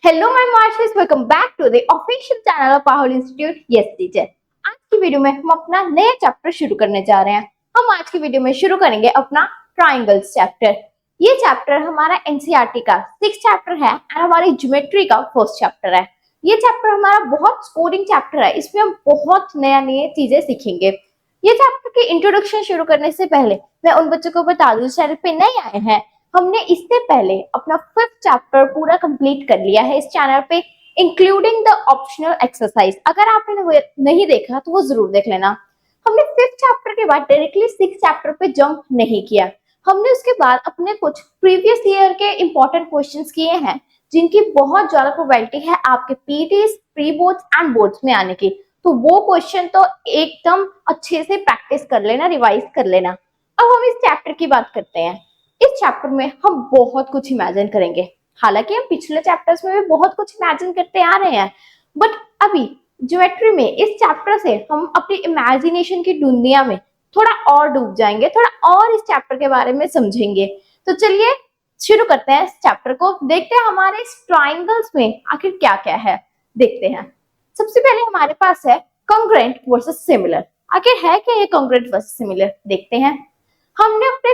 Hello my marshals, welcome back to the official channel of Pahul institute. Yes teacher, आज की video में हम अपना नया चैप्टर शुरू करने जा रहे हैं। हम आज की वीडियो में शुरू करेंगे अपना ट्राइंगल्स चैप्टर। ये चैप्टर हमारा एनसीईआरटी का 6th चैप्टर है एंड हमारी ज्योमेट्री का 1st चैप्टर है। ये चैप्टर हमारा बहुत स्कोरिंग चैप्टर है, इसमें हम बहुत नई चीजें सीखेंगे। ये चैप्टर की इंट्रोडक्शन शुरू करने से पहले मैं उन बच्चों को बता दूं चैनल पे नए आए हैं, हमने इससे पहले अपना 5th चैप्टर पूरा कंप्लीट कर लिया है इस चैनल पे, इंक्लूडिंग द ऑप्शनल एक्सरसाइज। अगर आपने नहीं देखा तो वो जरूर देख लेना। हमने 5th चैप्टर के बाद डायरेक्टली 6th चैप्टर पे जंप नहीं किया। हमने उसके बाद अपने कुछ प्रीवियस ईयर के इंपॉर्टेंट क्वेश्चंस किए हैं जिनकी बहुत ज्यादा प्रोबेबिलिटी है आपके PTs, pre boards and boards में आने की। तो वो क्वेश्चन तो एकदम अच्छे से प्रैक्टिस कर लेना, रिवाइज कर लेना। अब हम इस चैप्टर की बात करते हैं। इस चैप्टर में हम बहुत कुछ इमेजिन करेंगे। हालांकि हम पिछले चैप्टर्स में भी बहुत कुछ इमेजिन करते आ रहे हैं, बट अभी ज्योमेट्री में इस चैप्टर से हम अपनी इमेजिनेशन की दुनिया में थोड़ा और डूब जाएंगे, थोड़ा और इस चैप्टर के बारे में समझेंगे। तो चलिए शुरू करते हैं इस चैप्टर को, देखते हैं हमारे इस ट्राइंगल्स में आखिर क्या क्या है। देखते हैं। सबसे पहले हमारे पास है कॉन्ग्रुएंट वर्सेस सिमिलर। आखिर है क्या ये कॉन्ग्रुएंट वर्सेस सिमिलर, देखते हैं। हमने अपने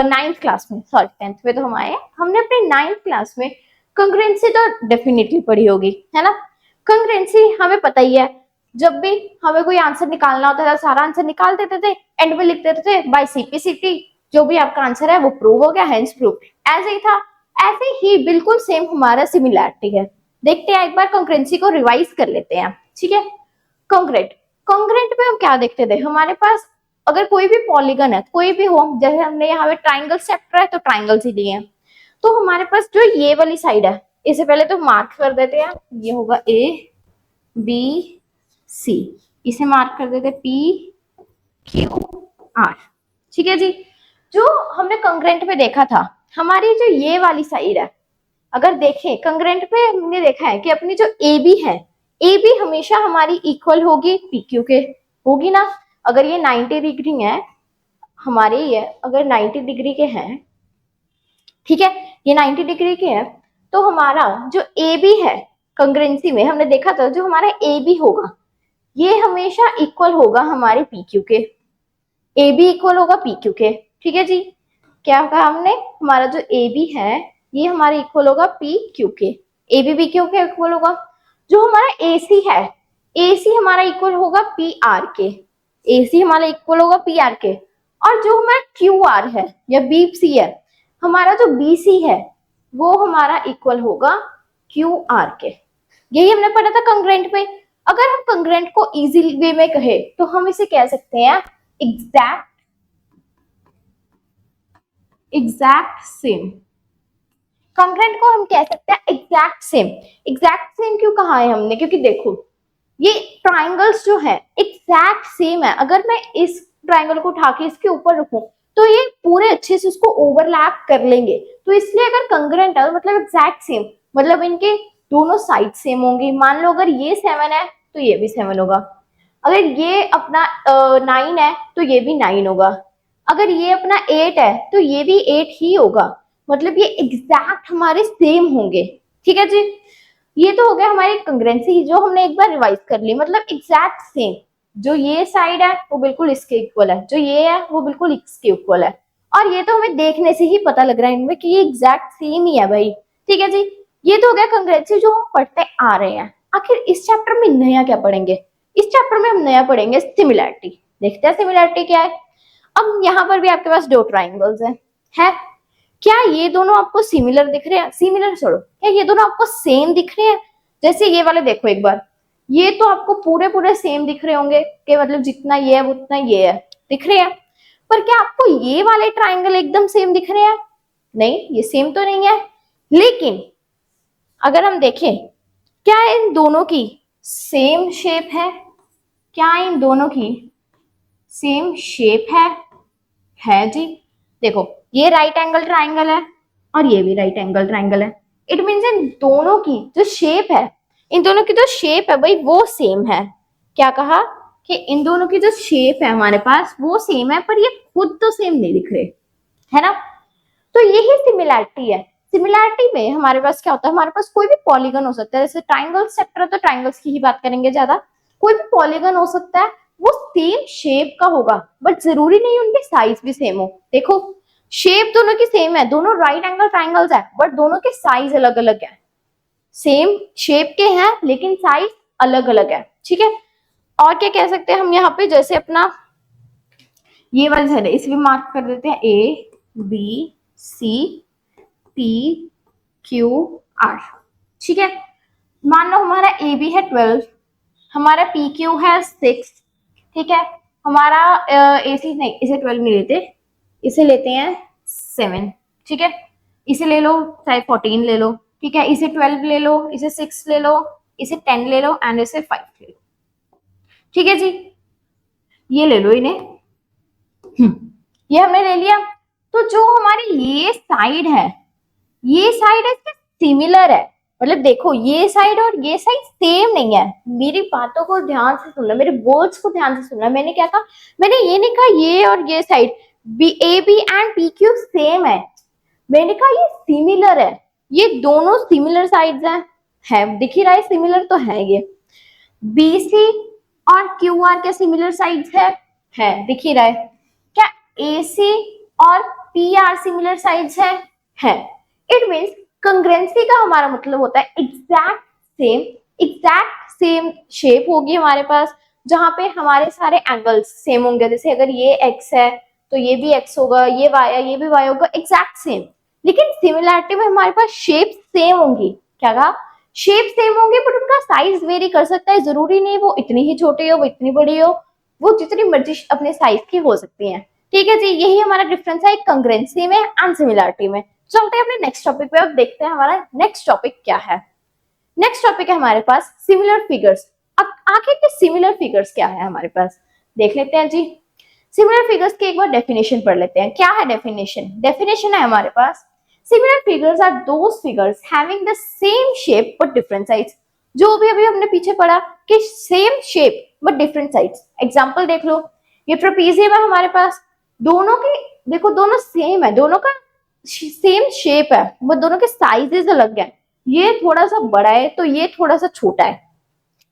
9th क्लास में, सॉरी 10th में तो हम आए, हमने अपने 9th क्लास में कंग्रुएंसी तो डेफिनेटली पढ़ी होगी, है ना। कंग्रुएंसी हमें पता ही है, जब भी हमें कोई आंसर निकालना होता था सारा आंसर निकाल देते थे, एंड में लिख देते थे बाय सीपीसीटी, जो भी आपका आंसर है वो प्रूव हो गया, हेंस प्रूव। ऐसे ही था, ऐसे ही बिल्कुल सेम हमारा सिमिलैरिटी है। देखते हैं, एक बार कंग्रुएंसी को रिवाइज कर लेते हैं, ठीक है। कॉन्ग्रुएंट, कॉन्ग्रुएंट में हम क्या देखते थे, हमारे पास अगर कोई भी पॉलीगन है, कोई भी हो, जैसे हमने यहाँ पे ट्राइंगल चैप्टर है तो ट्राइंगल्स ही लिए हैं, तो हमारे पास जो ये वाली साइड है, इससे पहले तो मार्क कर देते हैं, ये होगा ए बी सी, इसे मार्क कर देते पी क्यू आर, ठीक है जी। जो हमने कॉन्ग्रुएंट में देखा था, हमारी जो ये वाली साइड है, अगर देखें कॉन्ग्रुएंट पे हमने देखा है कि अपनी जो ए बी है, ए बी हमेशा हमारी इक्वल होगी पी क्यू के, होगी ना। अगर ये 90 डिग्री है हमारे, ये अगर 90 डिग्री के हैं, ठीक है, ये 90 डिग्री के हैं, तो हमारा जो ए बी है कॉन्ग्रुएंसी में हमने देखा था, जो हमारा ए बी होगा ये हमेशा इक्वल होगा हमारे पी क्यू के। ए बी इक्वल होगा पी क्यू के, ठीक है जी। क्या कहा हमने, हमारा जो ए बी है ये हमारा इक्वल होगा पी क्यू के, ए बी क्यू के इक्वल होगा। जो हमारा ए सी है, ए सी हमारा इक्वल होगा पी आर के, ए सी हमारा इक्वल होगा पी आर के। और जो हमारा क्यू आर है या बी सी है, हमारा जो बी सी है वो हमारा इक्वल होगा क्यू आर के। यही हमने पढ़ा था कॉन्ग्रुएंट में। अगर हम कॉन्ग्रुएंट को इजी वे में कहे तो हम इसे कह सकते हैं एग्जैक्ट सेम। कॉन्ग्रुएंट को हम कह सकते हैं एग्जैक्ट सेम। एग्जैक्ट सेम क्यों कहा है हमने, क्योंकि देखो ये ट्राइंगल्स जो है एग्जैक्ट सेम है। अगर मैं इस ट्राइंगल को उठा के इसके ऊपर रखूं तो ये पूरे अच्छे से उसको ओवरलैप कर लेंगे, तो इसलिए अगर कॉन्ग्रुएंट है मतलब एग्जैक्ट सेम, मतलब इनके दोनों साइड सेम होंगी। मान लो अगर ये 7 है तो ये भी 7 होगा, अगर ये अपना 9 है तो ये भी 9 होगा, अगर ये अपना 8 है तो ये भी 8 ही होगा, मतलब ये एग्जैक्ट हमारे सेम होंगे, ठीक है जी। ये तो हो गया हमारी कॉन्ग्रुएंसी, जो हमने एक बार रिवाइज कर ली, मतलब एग्जैक्ट सेम। जो ये साइड है वो बिल्कुल इसके इक्वल है, जो ये है वो बिल्कुल इसके इक्वल है, और ये तो हमें देखने से ही पता लग रहा है इनमें कि ये एग्जैक्ट सेम ही है भाई, ठीक है जी। ये तो हो गया कॉन्ग्रुएंसी जो हम पढ़ते आ रहे हैं। आखिर इस चैप्टर में नया क्या पढ़ेंगे, इस चैप्टर में हम नया पढ़ेंगे सिमिलैरिटी। देखते हैं सिमिलैरिटी क्या है। अब यहाँ पर भी आपके पास दो ट्राइंगल्स है? क्या ये दोनों आपको सिमिलर दिख रहे हैं? सिमिलर छोड़ो, क्या ये दोनों आपको सेम दिख रहे हैं? जैसे ये वाले देखो एक बार, ये तो आपको पूरे पूरे सेम दिख रहे होंगे कि मतलब जितना ये है उतना ये है, दिख रहे हैं। पर क्या आपको ये वाले ट्राइंगल एकदम सेम दिख रहे हैं? नहीं, ये सेम तो नहीं है। लेकिन अगर हम देखें, क्या इन दोनों की सेम शेप है? क्या इन दोनों की सेम शेप है जी। देखो ये राइट एंगल ट्राइंगल है और ये भी राइट एंगल ट्राइंगल है। इट मीन्स इन दोनों की जो शेप है, इन दोनों की जो शेप है भाई वो सेम है। क्या कहा कि इन दोनों की जो शेप है हमारे पास वो सेम है, पर ये खुद तो सेम नहीं दिख रहे, है ना। तो यही सिमिलैरिटी है। सिमिलैरिटी में हमारे पास क्या होता है, हमारे पास कोई भी पॉलीगन हो सकता है, जैसे ट्राइंगल सेक्टर है तो ट्राइंगल्स की ही बात करेंगे ज्यादा, कोई भी पॉलीगन हो सकता है, वो सेम शेप का होगा, बट जरूरी नहीं उनके साइज भी सेम हो। देखो शेप दोनों की सेम है, दोनों राइट एंगल ट्राइंगल्स है, बट दोनों के साइज अलग अलग है। सेम शेप के हैं लेकिन साइज अलग अलग है, ठीक है। और क्या कह सकते हैं हम यहाँ पे, जैसे अपना ये वाला साइड है, इसलिए मार्क कर देते हैं A B C P Q R, ठीक है। मान लो हमारा ए बी है 12, हमारा पी क्यू है 6, ठीक है। हमारा ए सी नहीं, इसे 12 नहीं लेते, इसे लेते हैं 7, ठीक है। इसे ले लो, चाहे 14 ले लो, ठीक है। इसे 12 ले लो, इसे 6 ले लो, इसे 10 ले लो एंड इसे 5 ले लो, ठीक है जी। ये ले लो इन्हें, ये हमने ले लिया। तो जो हमारी ये साइड है, ये साइड है इसके सिमिलर है, मतलब देखो ये साइड और ये साइड सेम नहीं है। मेरी बातों को ध्यान से सुनना, मेरे वर्ड्स को ध्यान से सुनना। मैंने क्या कहा, मैंने ये नहीं कहा ये और ये side B A B and P Q same है, मैंने कहा ये सिमिलर है, ये दोनों सिमिलर साइड्स हैं, है दिख ही रहा है सिमिलर तो है ये। बी सी और क्यू आर के सिमिलर साइड्स है दिख ही रहा है। क्या ए सी और पी आर सिमिलर साइड्स है। इट मीन्स कंग्रेंसी का हमारा मतलब होता है एग्जैक्ट सेम शेप होगी हमारे पास, जहां पे हमारे सारे एंगल्स सेम होंगे। जैसे अगर ये एक्स है तो ये भी एक्स होगा, ये वाई है ये भी वाई होगा, एग्जैक्ट सेम। लेकिन सिमिलैरिटी में हमारे पास शेप सेम होंगी, क्या कहा, शेप सेम होंगे, बट उनका साइज वेरी कर सकता है, जरूरी नहीं वो इतनी ही छोटी हो वो इतनी बड़ी हो, वो जितनी मर्जी अपने साइज की हो सकती है, ठीक है जी। यही हमारा डिफरेंस है कंग्रेंसी में एंड सिमिलैरिटी में। चलते हैं अपने नेक्स्ट टॉपिक पे, अब देखते हैं हमारा नेक्स्ट टॉपिक क्या है। नेक्स्ट टॉपिक है हमारे पास सिमिलर फिगर्स। अब आखिर के सिमिलर फिगर्स क्या है हमारे पास, देख लेते हैं जी। सिमिलर फिगर्स की एक बार डेफिनेशन पढ़ लेते हैं। क्या है डेफिनेशन, डेफिनेशन है हमारे पास, similar figures are those figures having the same shape but different sides. जो भी अभी हमने पीछे पढ़ा कि same shape but different sides. Example देख लो, ये ट्रेपेजियम है हमारे पास, दोनों की देखो दोनों सेम है, दोनों का सेम शेप है, वो दोनों के साइजेस अलग है, ये थोड़ा सा बड़ा है तो ये थोड़ा सा छोटा है।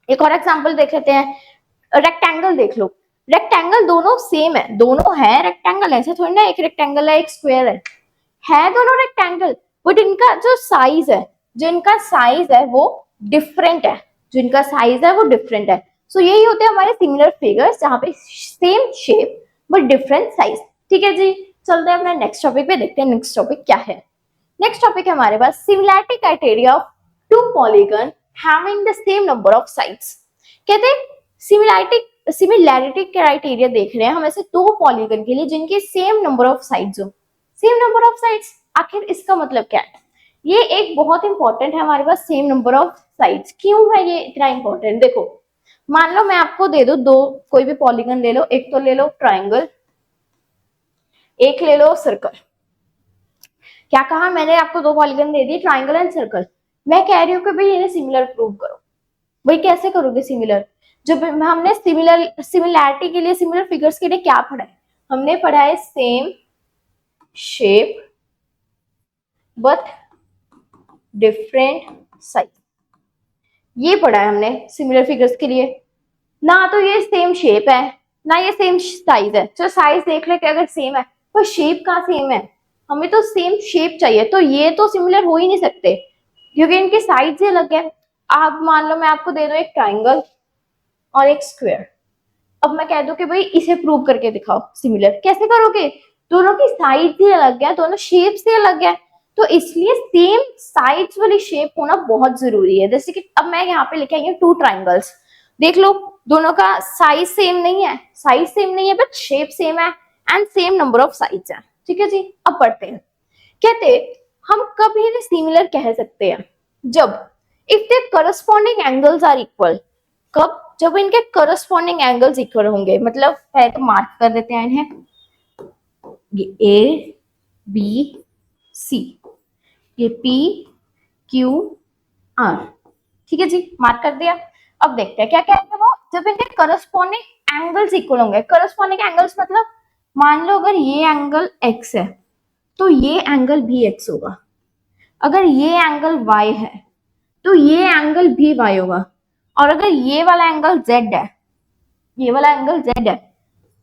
एक और एग्जांपल देख लेते हैं, रेक्टेंगल देख लो, रेक्टेंगल दोनों सेम है, दोनों है रेक्टेंगल, ऐसे थोड़ी ना एक रेक्टेंगल है एक स्क्वायर है दोनों रेक्टेंगल, बट इनका जो साइज है, जो इनका साइज है वो डिफरेंट है, जो इनका साइज है वो डिफरेंट है। सो यही होते हैं हमारे सिमिलर फिगर्स, जहां पे same shape but different size, ठीक है जी। चलते हैं अपने नेक्स्ट टॉपिक पे, देखते हैं नेक्स्ट टॉपिक क्या है। नेक्स्ट टॉपिक है हमारे पास similarity criteria of two polygon having the same number of sides. कहते हैं सिमिलैरिटी क्राइटेरिया देख रहे हैं हम ऐसे दो पॉलीगन के लिए जिनके सेम नंबर ऑफ साइड्स हो। सेम नंबर ऑफ साइड्स, आखिर इसका मतलब क्या है, ये एक बहुत इंपॉर्टेंट है हमारे पास, सेम नंबर ऑफ साइड्स। क्यों है ये इतना इंपॉर्टेंट, देखो मान लो मैं आपको दे दो दो कोई भी पॉलीगन ले लो, एक तो ले लो ट्राइंगल, एक ले लो सर्कल। क्या कहा मैंने आपको, दो पॉलीगन दे दिए ट्राइंगल एंड सर्कल, मैं कह रही हूँ कि भाई इन्हें सिमिलर प्रूव करो। भाई कैसे करोगे सिमिलर, जब हमने सिमिलैरिटी के लिए सिमिलर फिगर्स के लिए क्या पढ़ा है, हमने पढ़ा है same shape but different size, ये पढ़ा है हमने सिमिलर फिगर्स के लिए। ना तो ये सेम शेप है ना ये सेम साइज है, चलो साइज देख लेते अगर सेम है, पर शेप कहाँ सेम है, हमें तो सेम शेप चाहिए, तो ये तो सिमिलर हो ही नहीं सकते क्योंकि इनके साइज ही अलग है। आप मान लो मैं आपको दे दूं एक ट्राइंगल और एक स्क्वायर, अब मैं कह दूं कि भाई इसे प्रूव करके दिखाओ सिमिलर, कैसे करोगे, दोनों की साइज ही अलग है, दोनों शेप से अलग है, तो इसलिए सेम साइड्स वाली शेप होना बहुत जरूरी है। जैसे कि अब मैं यहाँ पे लिखे आई टू ट्राइंगल्स, देख लो दोनों का साइज सेम नहीं है, साइज सेम नहीं है बट शेप सेम है and same number of sides है, ठीक है जी। अब पढ़ते हैं, कहते हम कभी भी सिमिलर कह सकते हैं जब if the corresponding angles are equal. कब, जब इनके करस्पॉन्डिंग एंगल्स इक्वल होंगे, मतलब पहले तो मार्क कर देते हैं इन्हें, ये ए बी सी, ये पी क्यू आर, ठीक है जी, मार्क कर दिया। अब देखते हैं क्या कहते हैं वो, जब इनके करस्पॉन्डिंग एंगल्स इक्वल होंगे। करस्पॉन्डिंग एंगल्स मतलब मान लो अगर ये एंगल x है तो ये एंगल भी x होगा, अगर ये एंगल y है तो ये एंगल भी y होगा, और अगर ये वाला एंगल z है, ये वाला एंगल z है,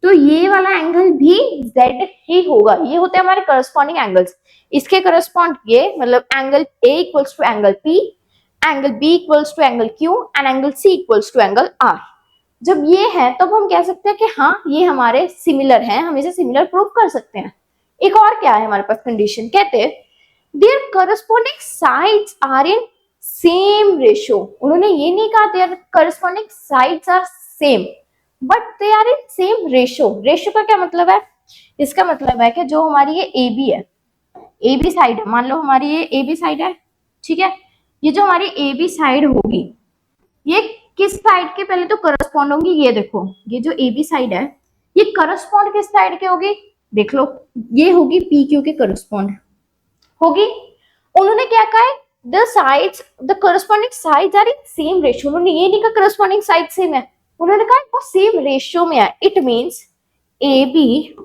तो ये वाला एंगल भी z ही होगा। ये होते हैं हमारे करस्पॉन्डिंग एंगल्स। इसके करस्पॉन्ड ये मतलब angle a equals to angle p, angle b equals to angle q and angle c equals to angle r। जब ये है तब हम कह सकते हैं कि हाँ ये हमारे सिमिलर हैं, हम इसे सिमिलर प्रूव कर सकते हैं। एक और क्या है हमारे पास कंडीशन, कहते हैं their corresponding sides are in same ratio. उन्होंने ये नहीं कहा their corresponding sides are same, but they are in same ratio. Ratio का क्या मतलब है, इसका मतलब है कि जो हमारी ये ए बी है, ए बी साइड है, मान लो हमारी ये ए बी साइड है, ठीक है, ये जो हमारी ए बी साइड होगी ये किस साइड के पहले तो करस्पॉन्ड होंगी। ये देखो ये जो ए बी साइड है ये करस्पॉन्ड किस साइड के होगी, देख लो ये होगी पी क्यू के करस्पॉन्ड होगी। उन्होंने क्या कहा है, the sides the corresponding sides are in same ratio. उन्होंने ये नहीं कहा करस्पॉन्डिंग साइड सेम है, उन्होंने कहा वो सेम रेशियो में है। It means A B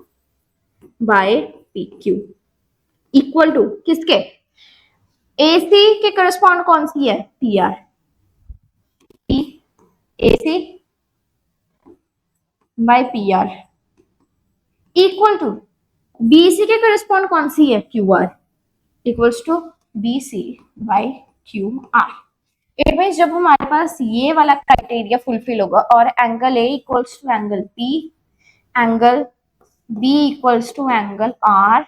by P Q equal to किसके, ए सी के करस्पॉन्ड कौन सी है, P R, P A C by P R equal to B C के करस्पॉन्ड कौन सी है, Q R equals to B C by Q R. It means जब हमारे पास ये वाला क्राइटेरिया फुलफिल होगा और angle A equals to angle P, angle B equals to angle are,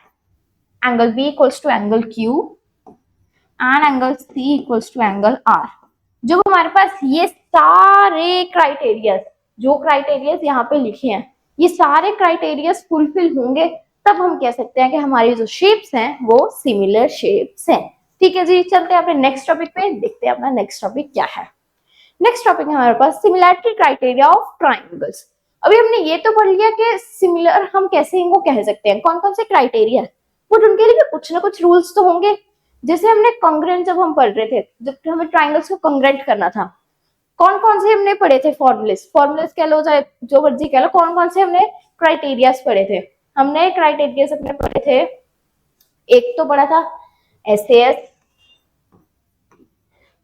angle B equals to angle Q and angle C equals to angle R. जब हमारे पास ये सारे क्राइटेरिया, जो क्राइटेरिया यहाँ पे लिखे हैं ये सारे क्राइटेरिया फुलफिल होंगे तब हम कह सकते हैं कि हमारी जो शेप्स हैं वो सिमिलर शेप्स हैं। ठीक है जी, चलते हैं अपने नेक्स्ट टॉपिक पे, देखते हैं अपना नेक्स्ट टॉपिक क्या है। नेक्स्ट टॉपिक है हमारे पास सिमिलैरिटी क्राइटेरिया ऑफ ट्राइंगल्स। अभी हमने ये तो पढ़ लिया कि सिमिलर हम कैसे इनको कह सकते हैं, कौन कौन से क्राइटेरिया, बट उनके लिए भी कुछ ना कुछ रूल्स तो होंगे। जैसे हमने कॉन्ग्रुएंट जब हम पढ़ रहे थे, जब हमें ट्राइंगल्स को कॉन्ग्रुएंट करना था, कौन कौन से हमने पढ़े थे फॉर्मूलेस, फॉर्मूलेस कह लो चाहे जो मर्जी कह लो, कौन कौन से हमने क्राइटेरियाज पढ़े थे। हमने क्राइटेरियाज अपने पढ़े थे, एक तो पढ़ा था एसएएस,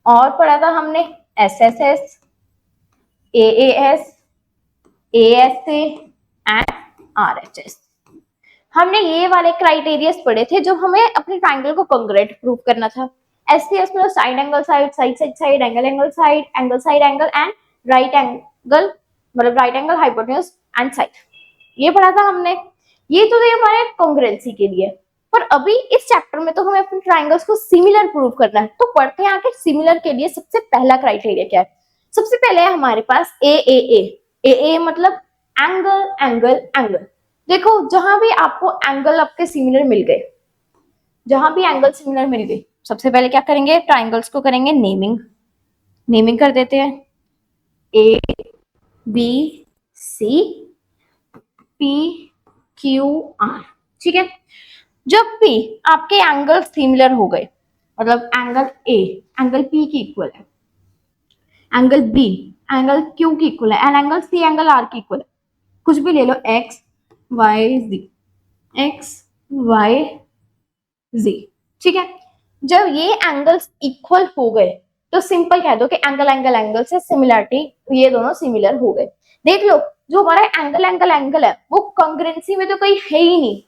और पढ़ा था हमने SSS, AAS, ASA and RHS. हमने ये वाले क्राइटेरियाज पढ़े थे जो हमें अपने ट्राइंगल को कॉन्ग्रुएंट प्रूव करना था। एससीएस में side angle side, side side side, angle angle side, angle side angle and right angle, मतलब right angle hypotenuse and side, ये पढ़ा था हमने। ये तो थे हमारे कॉन्ग्रुएंसी के लिए, पर अभी इस चैप्टर में तो हमें अपने ट्राइंगल्स को सिमिलर प्रूव करना है। तो पढ़ते हैं आखिर सिमिलर के लिए सबसे पहला क्राइटेरिया क्या है। सबसे पहले है हमारे पास ए मतलब एंगल एंगल एंगल। देखो जहां भी आपको एंगल आपके सिमिलर मिल गए, जहां भी एंगल सिमिलर मिल गए, सबसे पहले क्या करेंगे, ट्राइंगल्स को करेंगे नेमिंग। नेमिंग कर देते हैं A B C P Q R, ठीक है। जब भी आपके एंगल सिमिलर हो गए, मतलब एंगल ए एंगल पी की इक्वल है, एंगल बी एंगल क्यू की इक्वल है, and angle C angle R की इक्वल है, कुछ भी ले लो, X Y Z, X Y Z, ठीक है। जब ये एंगल्स इक्वल हो गए तो सिंपल कह दो कि एंगल एंगल एंगल से सिमिलरिटी, ये दोनों सिमिलर हो गए। देख लो जो हमारा एंगल एंगल एंगल है वो कॉन्ग्रुएंसी में तो कहीं है ही नहीं,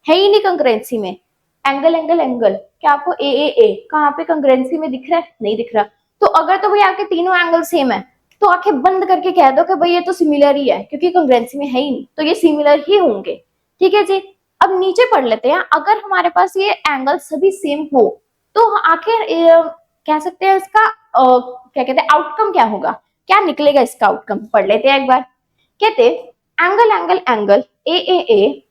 है ही नहीं कॉन्ग्रुएंसी में। एंगल एंगल एंगल क्या आपको ए कहाँ पे कॉन्ग्रुएंसी में दिख रहा है, नहीं दिख रहा। तो अगर तो भाई आपके तीनों एंगल सेम है तो आंखें बंद करके कह दो कि भाई ये तो सिमिलर ही है, क्योंकि कॉन्ग्रुएंसी में है ही नहीं, तो ये सिमिलर ही होंगे। ठीक है जी, अब नीचे पढ़ लेते हैं। अगर हमारे पास ये एंगल सभी सेम हो तो आखिर कह सकते हैं इसका क्या कहते हैं आउटकम क्या होगा, क्या निकलेगा इसका आउटकम, पढ़ लेते हैं एक बार। कहते angle angle angle A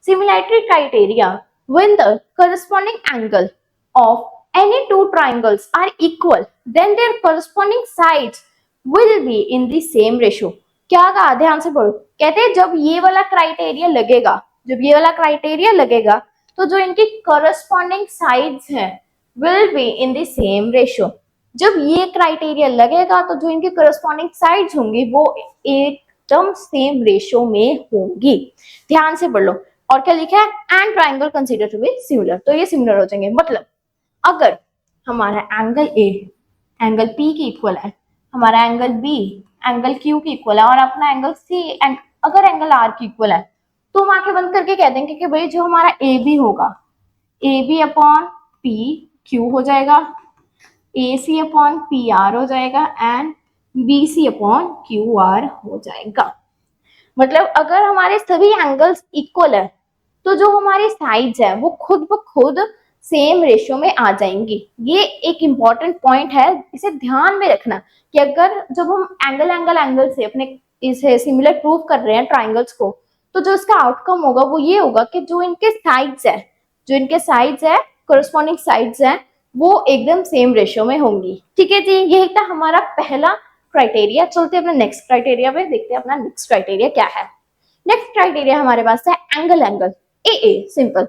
similarity criteria when the corresponding angle of any two triangles are equal then their corresponding sides will be in the same ratio। क्या कहा, ध्यान से पढ़ो। कहते हैं जब ये वाला क्राइटेरिया लगेगा, जब ये वाला क्राइटेरिया लगेगा तो जो इनकी करस्पॉन्डिंग साइड्स हैं will be in the same ratio. जब ये क्राइटेरिया लगेगा तो जो इनकी करस्पॉन्डिंग साइड्स होंगी वो एकदम सेम रेशियो में होंगी। ध्यान से पढ़ लो। और क्या लिखा है, and triangle consider to be similar, तो ये सिमिलर हो जाएंगे। मतलब अगर हमारा एंगल ए एंगल पी के इक्वल है, हमारा एंगल बी एंगल क्यू के इक्वल है और अपना एंगल सी अगर एंगल आर के इक्वल है, तो हम आंखें बंद करके कह देंगे कि भाई जो हमारा ए बी होगा, A B upon P Q हो जाएगा, A C upon P R हो जाएगा and B C upon Q R हो जाएगा। मतलब अगर हमारे सभी एंगल्स इक्वल है तो जो हमारी साइड्स है वो खुद ब खुद सेम रेशियो में आ जाएंगी। ये एक इंपॉर्टेंट पॉइंट है, इसे ध्यान में रखना कि अगर जब हम एंगल से अपने इसे सिमिलर प्रूव कर रहे हैं ट्राइंगल्स को, तो जो इसका आउटकम होगा वो ये होगा कि जो इनके साइड्स है कोरस्पॉन्डिंग साइड्स है वो एकदम सेम रेशियो में होंगी। ठीक है जी, यही था हमारा पहला क्राइटेरिया। चलते हैं अपने नेक्स्ट क्राइटेरिया पे, देखते हैं अपना नेक्स्ट क्राइटेरिया क्या है। नेक्स्ट क्राइटेरिया हमारे पास है एंगल ए सिंपल।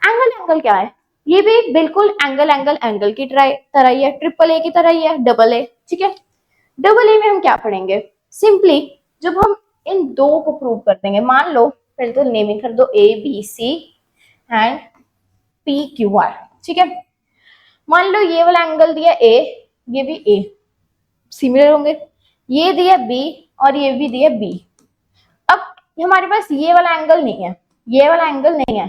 एंगल क्या है, ये भी बिल्कुल एंगल की तरह ही है, ट्रिपल ए की तरह ही है, डबल ए। ठीक है, डबल ए में हम क्या पढ़ेंगे, सिंपली जब हम इन दो को प्रूव कर देंगे, मान लो पहले तो नेमिंग कर दो A B C and P Q R. ठीक है, मान लो ये वाला एंगल दिया ए, ये भी ए, सिमिलर होंगे, ये दिया बी और ये भी दिया बी। अब हमारे पास ये वाला एंगल नहीं है, ये वाला एंगल नहीं है,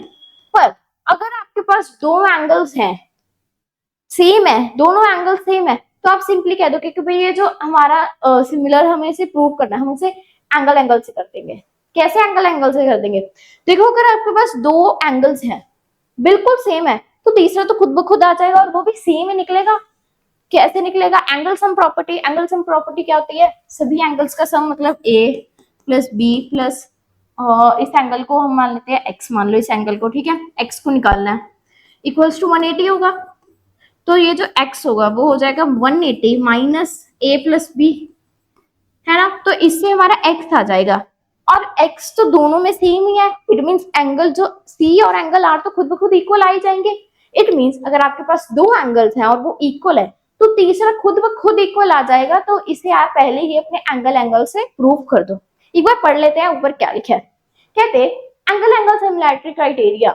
पर अगर आपके पास दो एंगल्स हैं, सेम है, दोनों एंगल सेम है, तो आप सिंपली कह दो कि भाई ये जो हमारा सिमिलर हमें इसे प्रूव करना है, हम इसे एंगल से कर देंगे। कैसे एंगल से कर देंगे, देखो अगर आपके पास दो एंगल्स हैं बिल्कुल सेम है, तो तीसरा तो खुद ब खुद आ जाएगा और वो भी सेम ही निकलेगा। कैसे निकलेगा, एंगल सम प्रॉपर्टी क्या होती है, सभी एंगल्स का सम, मतलब ए प्लस बी प्लस इस एंगल को हम मान लेते हैं एक्स, मान लो इस एंगल को। ठीक है, एक्स को निकालना है, इक्वल्स टू 180 होगा, तो ये जो x होगा वो हो जाएगा 180 माइनस ए प्लस बी, है ना, तो इससे हमारा x आ जाएगा और x तो दोनों में सेम ही है। इट मींस एंगल जो c और एंगल r तो खुद ब खुद इक्वल आ ही जाएंगे। इट मींस अगर आपके पास दो एंगल्स हैं और वो इक्वल है, तो तीसरा खुद ब खुद इक्वल आ जाएगा, तो इसे आप पहले ही अपने एंगल से प्रूव कर दो। एक बार पढ़ लेते हैं ऊपर क्या लिखा है। कहते angle similarity criteria,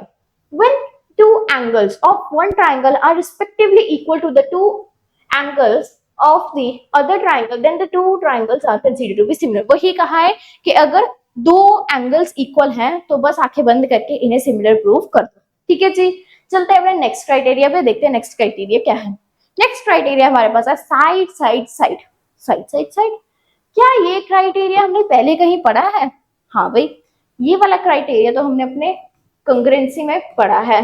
when two angles of one triangle are respectively equal to the two angles of the other triangle, then the two triangles are considered to be similar। वही कहा है कि अगर दो एंगल्स इक्वल हैं तो बस आंखें बंद करके इन्हें सिमिलर प्रूव कर दो। ठीक है जी, चलते हैं अपने नेक्स्ट क्राइटेरिया पे, देखते हैं नेक्स्ट क्राइटेरिया क्या है। नेक्स्ट क्राइटेरिया हमारे पास है साइड। क्या ये क्राइटेरिया हमने पहले कहीं पढ़ा है? हाँ भाई, ये वाला क्राइटेरिया तो हमने अपने कंग्रुएंसी में पढ़ा है।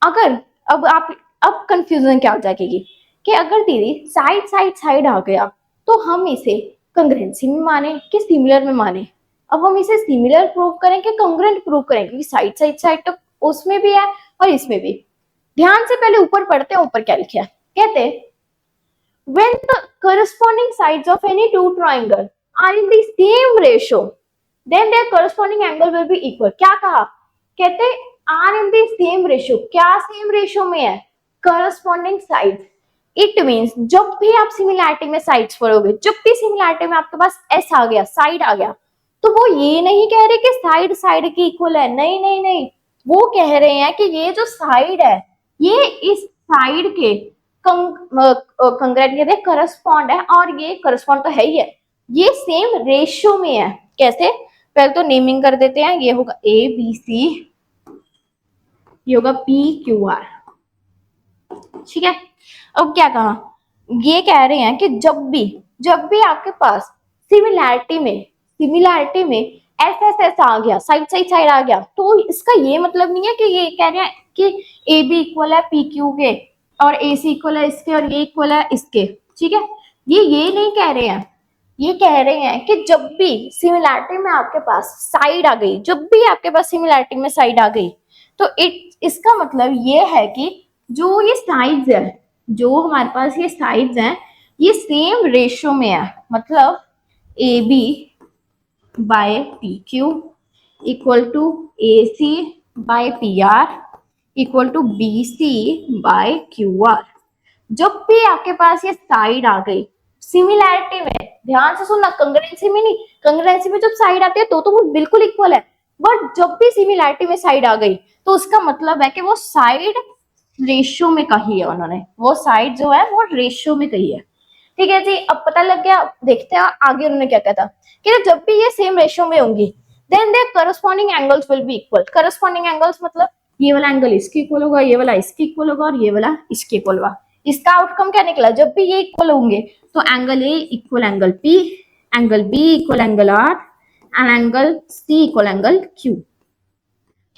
अगर अब कंफ्यूजन क्या हो जाएगी कि अगर दीदी साइड आ गया तो हम इसे कंग्रुएंसी में माने कि सिमिलर में माने। अब हम इसे सिमिलर प्रूव करें कि कंग्रुएंट प्रूव करें, क्योंकि साइड तो उसमें भी है और इसमें भी। ध्यान से पहले ऊपर पढ़ते हैं, ऊपर क्या लिखा है। कहते when the corresponding sides of any two triangle are in the same ratio then their corresponding angle will be equal। क्या कहा, कहते are in the same ratio. क्या सेम रेशियो में है, करस्पॉन्डिंग साइड। इट मींस जब भी आप similarity में साइड्स पढ़ोगे, जब भी सिमिलैरिटी में आपके पास एस आ गया, साइड आ गया, तो वो ये नहीं कह रहे कि साइड की इक्वल है, नहीं, वो कह रहे हैं कि ये जो साइड है ये इस साइड के कंग्रेट कहते हैं करस्पॉन्ड है, और ये करस्पॉन्ड तो है ही है, ये सेम रेशियो में है। कैसे, पहले तो नेमिंग कर देते हैं, ये होगा ए बी सी, ये होगा पी क्यू आर। ठीक है, अब क्या कहा, ये कह रहे हैं कि जब भी आपके पास सिमिलैरिटी में एस आ गया, साइड आ गया, तो इसका ये मतलब नहीं है कि ये कह रहे हैं कि ए बी इक्वल है पी क्यू के और ए सी इक्वल है इसके और ये इक्वल है इसके। ठीक है, ये नहीं कह रहे हैं, ये कह रहे हैं कि जब भी सिमिलैरिटी में आपके पास साइड आ गई, जब भी आपके पास सिमिलैरिटी में साइड आ गई, तो इसका मतलब ये है कि जो ये साइड्स है, जो हमारे पास ये साइड्स हैं, ये सेम रेशियो में है। मतलब A B by P Q equal to A C by P R equal to B C by Q R. जब भी आपके पास ये साइड आ गई सिमिलैरिटी में, ध्यान से सुनना, कंग्रुएंसी में नहीं, कंग्रुएंसी में जब साइड आती है तो वो बिल्कुल इक्वल है, बट जब भी सिमिलैरिटी में साइड आ गई तो उसका मतलब है कि वो साइड रेशियो में कही है उन्होंने, वो साइड जो है वो रेशियो में कही है। ठीक है जी, अब पता लग गया। देखते हैं आगे उन्होंने क्या कहता कि जब भी ये सेम रेशियो में होंगी then their corresponding angles will be equal. Corresponding angles मतलब ये वाला एंगल इसके इक्वल होगा, ये वाला इसके इक्वल होगा और ये वाला इसके इक्वल होगा। इसका आउटकम क्या निकला, जब भी ये इक्वल होंगे तो angle A equal angle P, angle B equal angle R and angle C equal angle Q.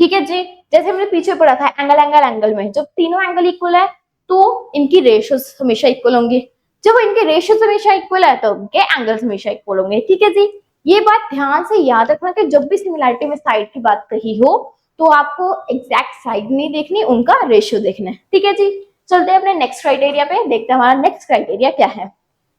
ठीक है जी, जैसे हमने पीछे पढ़ा था एंगल एंगल एंगल में जब तीनों एंगल इक्वल है तो इनकी रेशियोस हमेशा इक्वल होंगी। जब इनके रेशियोस हमेशा इक्वल है तो उनके एंगल्स हमेशा इक्वल होंगे। ठीक है जी, ये बात ध्यान से याद रखना कि जब भी सिमिलैरिटी में साइड की बात कही हो तो आपको एग्जैक्ट साइड नहीं देखनी, उनका रेशियो देखना है। ठीक है जी, चलते हैं अपने नेक्स्ट क्राइटेरिया पे, देखते हैं हमारा नेक्स्ट क्राइटेरिया क्या है।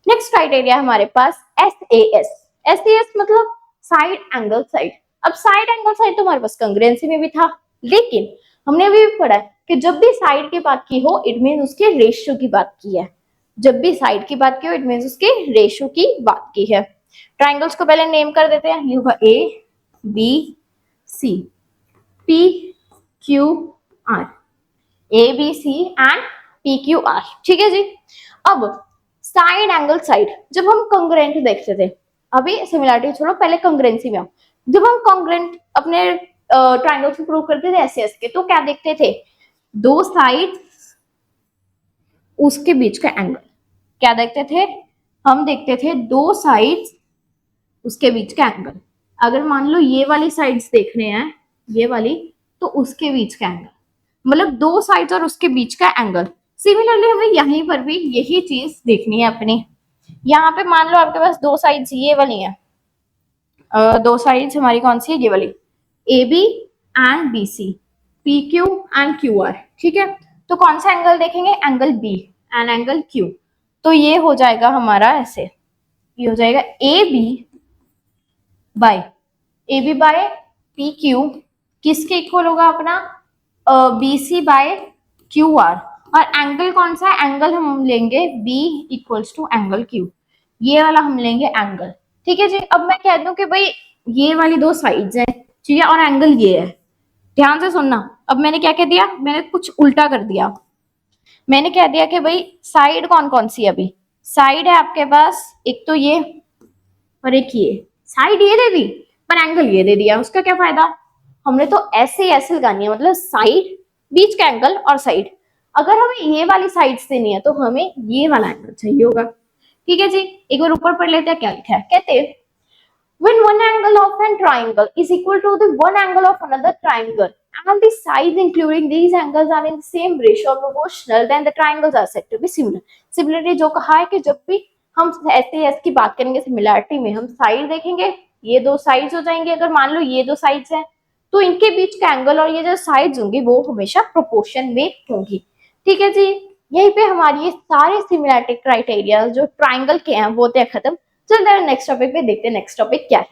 नेक्स्ट क्राइटेरिया हमारे पास एस ए एस मतलब साइड एंगल साइड। अब साइड एंगल साइड तो हमारे पास कंग्रुएंसी में भी था, लेकिन हमने अभी भी पढ़ा कि जब भी साइड की बात की हो इट मीन उसके रेशियो की बात की है। जब भी साइड की बात की हो इट मीन उसके रेशियो की बात की है। ट्राइंगल्स को पहले नेम कर देते हैं, ये होगा A B C P Q R, A B C and P Q R. ठीक है जी, अब साइड एंगल साइड जब हम कंग्रुएंट देखते थे, अभी सिमिलैरिटी छोड़ो पहले कंग्रुएंसी में आओ। जब हम कंग्रुएंट अपने ट्रायंगल से प्रूव करते थे ऐसे ऐसे के, तो क्या देखते थे, दो साइड उसके बीच का एंगल। क्या देखते थे, हम देखते थे दो साइड्स उसके बीच का एंगल। अगर मान लो ये वाली साइड्स देख रहे हैं, ये वाली, तो उसके बीच का एंगल मतलब दो साइड्स और उसके बीच का एंगल। सिमिलरली हमें यहीं पर भी यही चीज देखनी है अपनी। यहाँ पे मान लो आपके पास दो साइड्स ये वाली हैं, दो साइड्स हमारी कौन सी है, ये वाली, A B and B C, P Q and Q R. ठीक है, तो कौन सा एंगल देखेंगे, angle B and angle Q. तो ये हो जाएगा हमारा ऐसे, ये हो जाएगा A B by P Q किसके इक्वल होगा अपना, B C by Q R. और एंगल कौन सा है, एंगल हम लेंगे B equals to angle Q, ये वाला हम लेंगे एंगल। ठीक है जी, अब मैं कह दूं कि भाई ये वाली दो साइड्स हैं, ठीक है, और एंगल ये है। ध्यान से सुनना, अब मैंने क्या कह दिया, मैंने कुछ उल्टा कर दिया। मैंने कह दिया कि भाई साइड कौन कौन सी है, अभी साइड है आपके पास एक तो ये और एक ये। साइड ये दे दी पर एंगल ये दे दिया, उसका क्या फायदा। हमने तो ऐसे ऐसे लगानी है, मतलब साइड बीच का एंगल और साइड। अगर हमें ये वाली साइड देनी है तो हमें ये वाला एंगल चाहिए होगा। ठीक है जी, एक बार ऊपर पढ़ लेते हैं क्या लिखा है। कहते हैं when one angle of a triangle is equal to the one angle of another triangle and the sides including these angles are in the same ratio or proportional, then the triangles are said to be similar. Similarly जो कहा है कि जब भी हम ऐसे ऐसे की बात करेंगे सिमिलैरिटी में, हम साइड देखेंगे, ये दो साइड्स हो जाएंगे। अगर मान लो ये दो साइड्स हैं तो इनके बीच का एंगल और ये जो साइड्स होंगी वो हमेशा प्रोपोर्शन में होंगी। ठीक है जी, यहीं पे हमारी ये सारे सिमिलैरिटी क्राइटेरिया जो ट्राइंगल के हैं वो थे खत्म। चलते हैं नेक्स्ट टॉपिक पे, देखते हैं नेक्स्ट टॉपिक क्या है।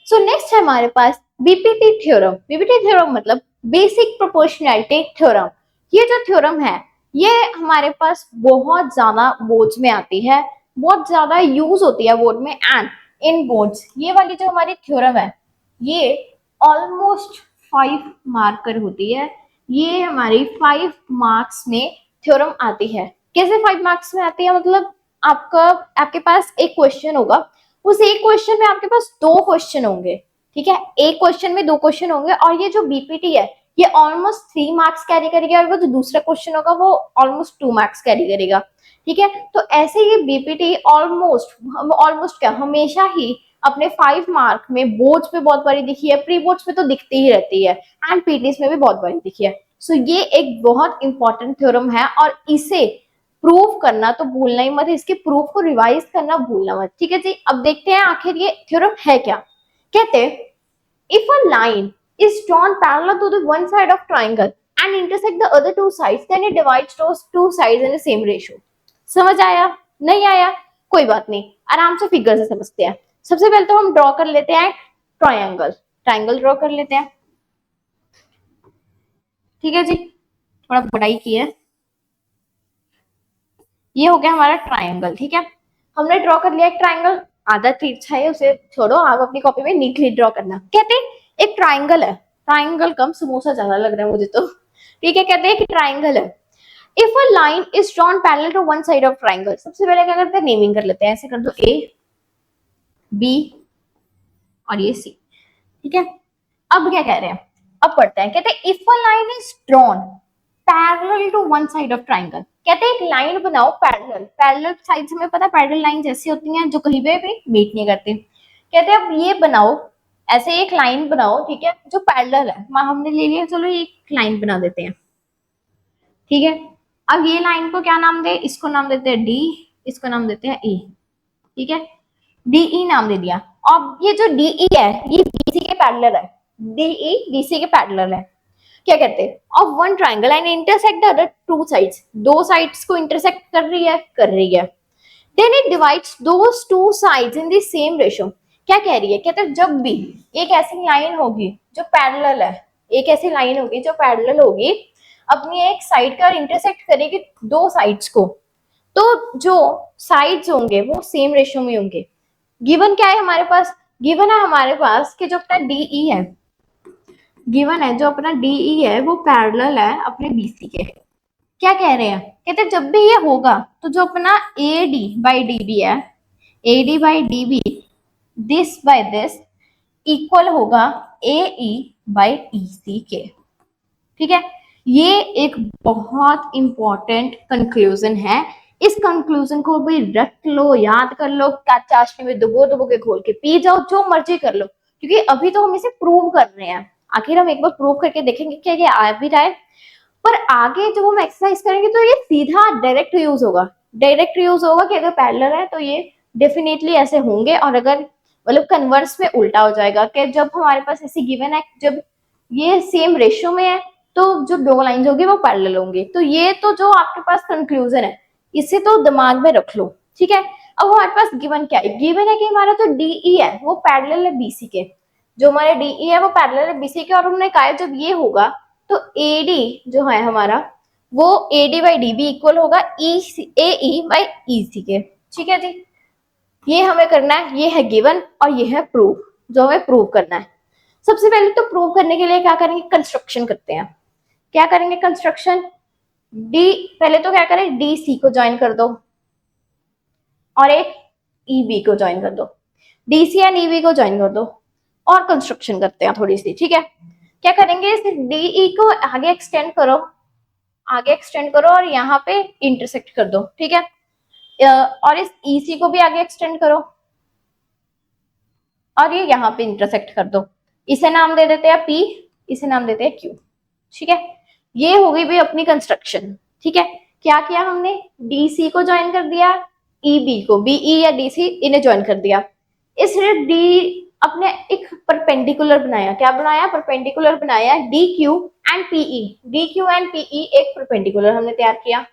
सो नेक्स्ट है हमारे पास बीपीटी थ्योरम। बीपीटी थ्योरम मतलब बेसिक प्रोपोर्शनैलिटी थ्योरम। ये जो थ्योरम है ये हमारे पास बहुत ज्यादा बोर्ड्स में आती है, बहुत ज्यादा यूज होती है बोर्ड में एंड इन बोर्ड्स। ये वाली जो हमारी थ्योरम है ये ऑलमोस्ट 5 मार्कर होती है। ये हमारी 5 मार्क्स में थ्योरम आती है। कैसे 5 मार्क्स में आती है, मतलब आपके पास एक क्वेश्चन होगा, उस एक क्वेश्चन में आपके पास दो क्वेश्चन होंगे। ठीक है, एक क्वेश्चन में दो क्वेश्चन होंगे और ये जो बीपीटी है ये ऑलमोस्ट 3 मार्क्स कैरी करेगा और वो जो दूसरा क्वेश्चन होगा वो ऑलमोस्ट 2 मार्क्स कैरी करेगा। ठीक है, तो ऐसे ये बीपीटी ऑलमोस्ट क्या हमेशा ही अपने 5 मार्क में बोर्ड्स पे बहुत बारी दिखी है, प्री बोर्ड्स पे तो दिखती ही रहती है एंड पीटीएस में भी बहुत बारी दिखी है। सो ये एक बहुत इंपॉर्टेंट थ्योरम है और इसे प्रूव करना तो भूलना ही मत, इसके प्रूफ को रिवाइज करना भूलना मत। ठीक है जी, अब देखते हैं आखिर ये थ्योरम है क्या। कहते हैं if a line is drawn parallel to the one side of triangle and intersect the other two sides then it divides those two sides in the same ratio। समझ आया, नहीं आया, कोई बात नहीं, आराम से फिगर से समझते हैं। सबसे पहले तो हम ड्रॉ कर लेते हैं ट्रायंगल। ट्रायंगल ड्रॉ कर लेते हैं। ठीक है जी, थोड़ा बड़ाई की है, ये हो गया हमारा ट्रायंगल। ठीक है, हमने ड्रॉ कर लिया एक ट्रायंगल। आधा तिरछा है उसे छोड़ो, आप अपनी कॉपी में नीटली ड्रॉ करना। कहते हैं एक ट्रायंगल है, ट्रायंगल कम समोसा ज्यादा लग रहा है मुझे तो। ठीक है, कहते हैं कि ट्राइंगल है। If a line is drawn parallel to one side of triangle, सबसे पहले क्या करते हैं, नेमिंग कर लेते हैं, ऐसे कर दो ए बी और ये सी। ठीक है, अब क्या कह रहे हैं, अब पढ़ते हैं, कहते हैं if a line is drawn parallel to one side of triangle, कहते हैं एक लाइन बनाओ पैरेलल, पैरेलल साइड्स में पता है पैरेलल लाइन ऐसी होती हैं जो कहीं पे भी मीट नहीं करती। कहते हैं अब ये बनाओ, ऐसे एक लाइन बनाओ, ठीक है, जो पैरेलल है, हमने ले लिया, चलो एक लाइन बना देते हैं। ठीक है, अब ये लाइन को क्या नाम दे, इसको नाम देते हैं डी, इसको नाम देते हैं ई। ठीक है, डीई नाम दे दिया। अब ये जो डीई है ये बीसी के पैरेलल है, डीई बीसी के पैरेलल है। क्या कहते हैं, of one triangle and intersect the other two sides, दो साइड्स को इंटरसेक्ट कर रही है, कर रही है। Then it divides those two sides in the same ratio. क्या कह रही है, कहते हैं जब भी एक ऐसी लाइन होगी जो पैरेलल है, एक ऐसी लाइन होगी जो पैरेलल होगी, अपनी एक साइड का इंटरसेक्ट करेगी दो साइड्स को, तो जो साइड्स होंगे वो सेम रेशियो में होंगे। गिवन क्या है हमारे पास, गिवन है हमारे पास कि जो अपना डीई है, गिवन है जो अपना डीई है वो पैरेलल है अपने बीसी के। क्या कह रहे हैं, कहते हैं जब भी ये होगा तो जो अपना A D by D B है, A D by D B, this by this equal होगा ए ई बाई ई सी के। ठीक है, ये एक बहुत इंपॉर्टेंट कंक्लूजन है। इस कंक्लूजन को भी रट लो, याद कर लो, चाशनी में डुबो डुबो के घोल के पी जाओ, जो मर्जी कर लो, क्योंकि अभी तो हम इसे प्रूव कर रहे हैं। आखिर हम एक बार प्रूव करके देखेंगे क्या ये आ भी रहा है, पर आगे जब हम एक्सरसाइज करेंगे तो ये सीधा डायरेक्ट यूज होगा, डायरेक्ट यूज होगा कि अगर पैरेलल है तो ये डेफिनेटली ऐसे होंगे, और अगर मतलब कन्वर्स में उल्टा हो जाएगा कि जब हमारे पास ऐसी गिवन है, जब ये सेम रेशियो में है तो जो दो लाइंस होगी वो पैरेलल होंगी। तो ये तो जो आपके पास कंक्लूजन है इसे तो दिमाग में रख लो। ठीक है, अब हमारे पास गिवन क्या है, गिवन है कि हमारा जो डीई है वो पैरेलल है बीसी के, जो हमारे डीई है वो पैरेलल है बीसी के, और हमने कहा जब ये होगा तो एडी जो है हमारा वो एडी बाई डीबी इक्वल होगा ए ई बाई ई सी के। ठीक है जी, ये हमें करना है, ये है गिवन और ये है प्रूफ, जो हमें प्रूव करना है। सबसे पहले तो प्रूव करने के लिए क्या करेंगे, कंस्ट्रक्शन करते हैं। क्या करेंगे, कंस्ट्रक्शन, डी पहले तो क्या करें, डी सी को ज्वाइन कर दो और एक ई बी को ज्वाइन कर दो, D C and E B को ज्वाइन कर दो और कंस्ट्रक्शन करते हैं थोड़ी सी। ठीक है, क्या करेंगे, इस डीई को आगे एक्सटेंड करो, आगे एक्सटेंड करो और यहाँ पे इंटरसेक्ट कर दो। ठीक है, और इस ईसी को भी आगे एक्सटेंड करो और ये यहाँ पे इंटरसेक्ट कर दो। इसे नाम दे देते हैं पी, इसे नाम देते हैं क्यू। ठीक है, ये हो गई भाई अपनी कंस्ट्रक्शन। ठीक है, क्या किया हमने, डीसी को ज्वाइन कर दिया, ईबी को, बीई या डीसी इन्हें ज्वाइन कर दिया। इस डी अपने एक परपेंडिकुलर बनाया, क्या बनाया, परपेंडिकुलर बनाया, D Q and P E, D Q and P E एक परपेंडिकुलर हमने तैयार किया।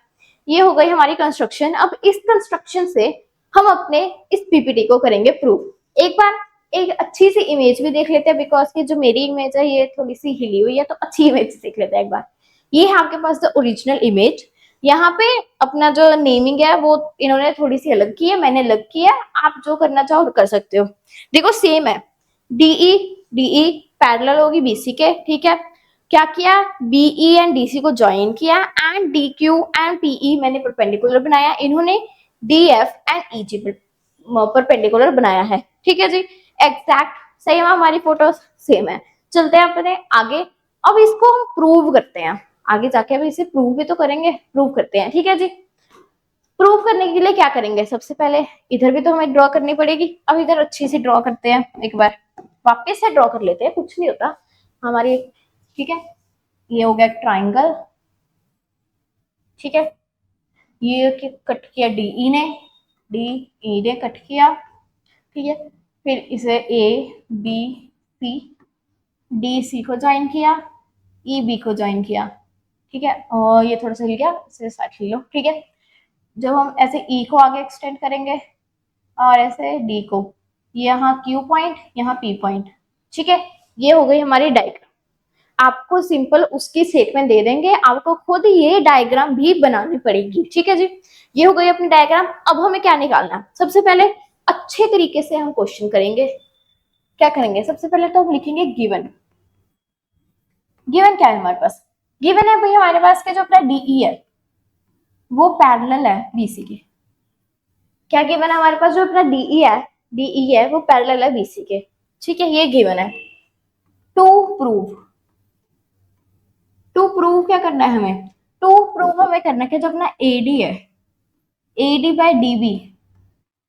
ये हो गई हमारी कंस्ट्रक्शन। अब इस कंस्ट्रक्शन से हम अपने इस पीपीटी को करेंगे प्रूफ। एक बार एक अच्छी सी इमेज भी देख लेते हैं, बिकॉज की जो मेरी इमेज है ये थोड़ी सी हिली हुई है, तो अच्छी इमेज देख लेते हैं एक बार। ये है आपके पास द ओरिजिनल इमेज। यहाँ पे अपना जो नेमिंग है वो इन्होंने थोड़ी सी अलग की है, मैंने अलग की है, आप जो करना चाहो कर सकते हो। देखो सेम है, डीई डीई पैरेलल होगी बीसी के। ठीक है, क्या किया, बीई एंड डीसी को ज्वाइन किया and D Q and P E मैंने परपेंडिकुलर बनाया, इन्होंने डीएफ एंड ईजी परपेंडिकुलर बनाया है। ठीक है जी, एग्जैक्ट सेम, हमारी फोटोज सेम है। चलते हैं अपने आगे, अब इसको हम प्रूव करते हैं, आगे जाके अब इसे प्रूव भी तो करेंगे, प्रूव करते हैं। ठीक है जी, प्रूव करने के लिए क्या करेंगे, सबसे पहले इधर भी तो हमें ड्रॉ करनी पड़ेगी। अब इधर अच्छी सी ड्रॉ करते हैं, एक बार वापस से ड्रॉ कर लेते हैं, कुछ नहीं होता हमारी। ठीक है, ये हो गया ट्राइंगल। ठीक है, ये कट किया डीई ने, डीई ने कट किया। ठीक है, फिर इसे ए बी सी, डी सी को ज्वाइन किया, ई बी को ज्वाइन किया। ठीक है, और ये थोड़ा सा हिल गया, इसे साइड हिल लो। ठीक है, जब हम ऐसे ई को आगे एक्सटेंड करेंगे और ऐसे डी को, यहाँ क्यू पॉइंट, यहाँ पी पॉइंट। ठीक है, ये हो गई हमारी डायग्राम। आपको सिंपल उसकी स्टेटमेंट दे देंगे, आपको खुद ये डायग्राम भी बनानी पड़ेगी। ठीक है जी, ये हो गई अपनी डायग्राम। अब हमें क्या निकालना है, सबसे पहले अच्छे तरीके से हम क्वेश्चन करेंगे। क्या करेंगे, सबसे पहले तो हम लिखेंगे गिवन। गिवन क्या है हमारे पास, गिवन है भाई हमारे पास के जो अपना डीई है वो पैरेलल है बीसी के। क्या गिवन है हमारे पास जो अपना डीई है वो पैरेलल है बीसी के। ठीक है, ये गिवन है। टू प्रूव, टू प्रूव क्या करना है हमें, टू प्रूव हमें करना है कि जो अपना एडी है, एडी बाय डीबी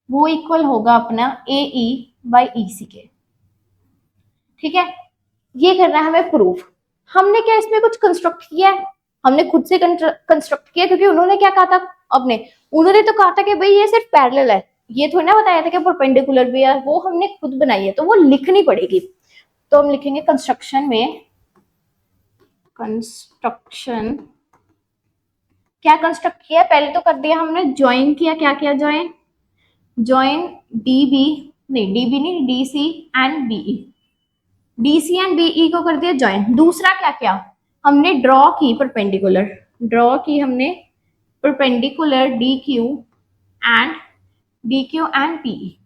वो इक्वल होगा अपना एई बाय ईसी के। ठीक है, ये करना है हमें प्रूफ। हमने क्या इसमें कुछ कंस्ट्रक्ट किया है, हमने खुद से कंस्ट्रक्ट किया, क्योंकि उन्होंने क्या कहा था अपने, उन्होंने तो कहा था कि भाई ये सिर्फ पैरेलल है, ये थोड़ी ना बताया था कि परपेंडिकुलर भी है, वो हमने खुद बनाई है तो वो लिखनी पड़ेगी। तो हम लिखेंगे कंस्ट्रक्शन में, कंस्ट्रक्शन क्या कंस्ट्रक्ट किया, पहले तो कर दिया हमने ज्वाइन किया, क्या किया ज्वाइन, ज्वाइन डीबी नहीं D C and B E, D C and B E को कर दिया ज्वाइन। दूसरा क्या किया हमने, ड्रॉ की परपेंडिकुलर, ड्रॉ की हमने perpendicular D Q and P E,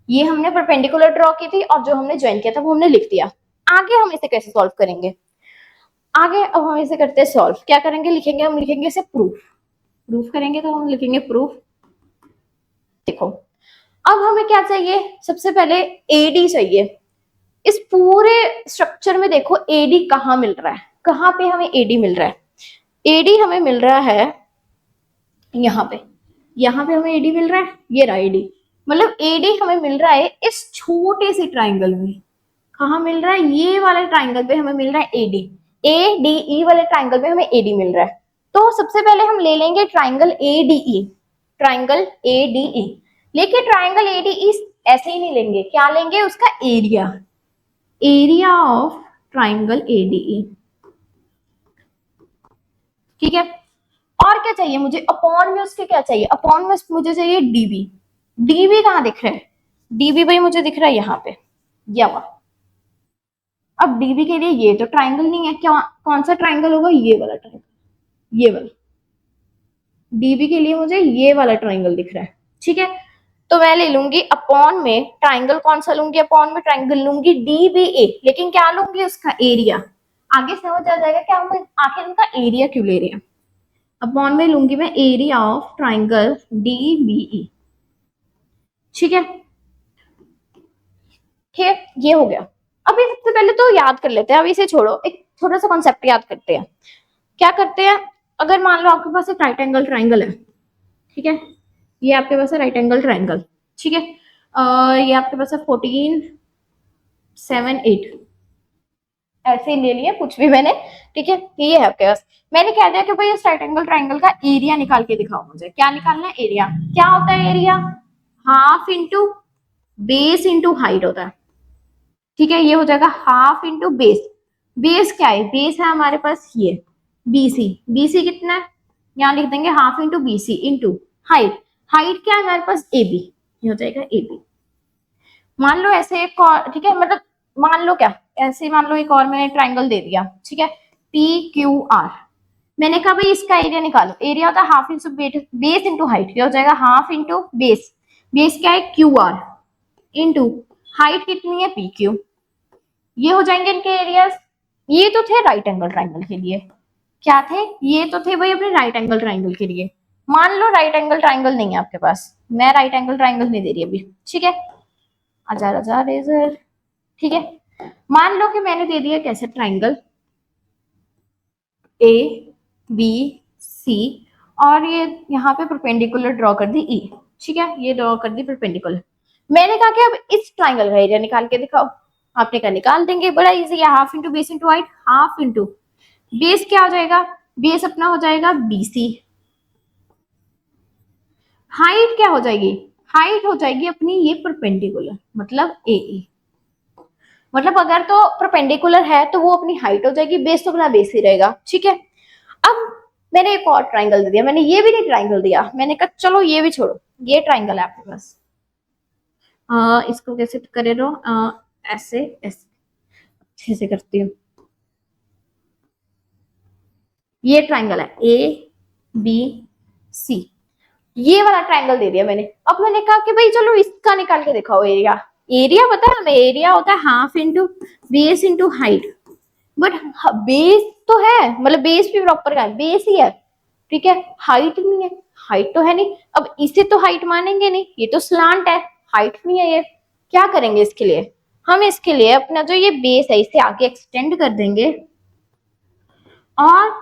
ये हमने परपेंडिकुलर ड्रॉ की थी और जो हमने ज्वाइन किया था वो हमने लिख दिया। आगे हम इसे कैसे सॉल्व करेंगे, आगे अब हम इसे करते हैं सॉल्व। क्या करेंगे, लिखेंगे, हम लिखेंगे इसे प्रूफ, प्रूफ करेंगे तो हम लिखेंगे प्रूफ। देखो अब हमें क्या चाहिए, सबसे पहले एडी चाहिए। इस पूरे स्ट्रक्चर में देखो एडी कहाँ मिल रहा है, कहाँ पे हमें एडी मिल रहा है, एडी हमें मिल रहा है यहाँ पे, यहाँ पे हमें एडी मिल रहा है, ये रहा एडी, मतलब एडी हमें मिल रहा है इस छोटे से ट्राइंगल में। कहाँ मिल रहा है, ये वाले ट्राइंगल पे हमें मिल रहा है एडी, ए डी ई वाले ट्राइंगल पे हमें एडी मिल रहा है। तो सबसे पहले हम ले लेंगे ट्राइंगल एडीई, ट्राइंगल एडीई। लेकिन ट्राइंगल एडीई ऐसे ही नहीं लेंगे, क्या लेंगे, उसका area, area of triangle ADE. ठीक है, और क्या चाहिए मुझे, अपॉन में उसके क्या चाहिए, अपॉन में मुझे चाहिए डीबी। डीबी कहाँ दिख रहा है, डीबी भाई मुझे दिख रहा है यहाँ पे, यहाँ। अब डीबी के लिए ये तो ट्राइंगल नहीं है, क्या कौन सा ट्राइंगल होगा, ये वाला ट्राइंगल, ये वाला। डीबी के लिए मुझे ये वाला ट्राइंगल दिख रहा है। ठीक है, तो मैं ले लूंगी अपॉन में ट्राइंगल, कौन सा लूंगी, अपॉन में ट्राइंगल लूंगी डीबीए, लेकिन क्या लूंगी, उसका एरिया। आगे समझ आ जाएगा कि हम आखिर उनका एरिया क्यों ले रहे हैं। अपॉन में लूंगी मैं एरिया ऑफ ट्राइंगल डीबीई। ठीक है, ठीक, ये हो गया। अभी सबसे पहले तो याद कर लेते हैं, अभी इसे छोड़ो, एक छोटा सा कॉन्सेप्ट याद करते हैं। क्या करते हैं, अगर मान लो आपके पास एक राइट एंगल ट्राइंगल है, ठीक है, ये आपके पास है राइट एंगल ट्राइंगल, ठीक है, ये आपके पास है 14 7 8, ऐसे ही ले लिया कुछ भी मैंने। ठीक है, ये है आपके पास, मैंने कह दिया कि भाई इस राइट एंगल ट्राइंगल का एरिया निकाल के दिखाओ मुझे। क्या निकालना है, एरिया। क्या होता है area, half into base into height होता है। ठीक है, ये हो जाएगा हाफ इंटू बेस, बेस क्या है, बेस है हमारे पास ये बीसी, बीसी कितना है, यहाँ लिख देंगे half into BC into height, height क्या है हमारे पास एबी, ये हो जाएगा एबी। मान लो ऐसे एक और, ठीक है, मतलब मान लो क्या, ऐसे मान लो एक और मैंने ट्राइंगल दे दिया, ठीक है, पी क्यू आर। मैंने कहा भाई इसका एरिया निकालो, एरिया होता है half into base into height, ये हो जाएगा हाफ इंटू बेस, बेस क्या है क्यू आर इंटू हाइट कितनी है पी क्यू, ये हो जाएंगे इनके एरियाज। ये तो थे राइट एंगल ट्राइंगल के लिए, क्या थे, ये तो थे भाई अपने राइट एंगल ट्राइंगल के लिए। मान लो राइट एंगल ट्राइंगल नहीं है आपके पास, मैं राइट एंगल ट्राइंगल नहीं दे रही अभी, ठीक है, आजा रेजर। ठीक है, मान लो कि मैंने दे दिया कैसे ट्राइंगल ए बी सी, और ये यहाँ पे परपेंडिकुलर ड्रॉ कर दी ई, ठीक है, ये ड्रॉ कर दी परपेंडिकुलर। मैंने कहा कि अब इस ट्राइंगल का एरिया निकाल के दिखाओ, आपने कहा निकाल देंगे, बड़ा इजी है, half into base into height, half into base क्या हो जाएगा, बेस अपना हो जाएगा बीसी, हाइट क्या हो जाएगी, हाइट हो जाएगी अपनी ये परपेंडिकुलर मतलब ए, मतलब अगर तो परपेंडिकुलर है तो वो अपनी हाइट हो जाएगी, बेस तो अपना बेस ही रहेगा। ठीक है, अब मैंने एक और ट्राइंगल दे दिया, मैंने ये भी नहीं ट्राइंगल दिया, मैंने कहा चलो ये भी छोड़ो, ये ट्राइंगल है आपके पास, इसको कैसे करे रहो, ऐसे ऐसे अच्छे से करती हूँ, ये ट्राइंगल है ए बी सी, ये वाला ट्राइंगल दे दिया मैंने। अब मैंने कहा कि भाई चलो इसका निकाल के दिखाओ एरिया, एरिया पता है हमें, एरिया होता है half into base into height, but base तो है, मतलब बेस भी प्रॉपर का है, बेस ही है, ठीक है, हाइट नहीं है, हाइट तो है नहीं। अब इसे तो हाइट मानेंगे नहीं, ये तो स्लांट है, हाइट नहीं है ये। क्या करेंगे इसके लिए, हम इसके लिए अपना जो ये बेस है इसे आगे एक्सटेंड कर देंगे और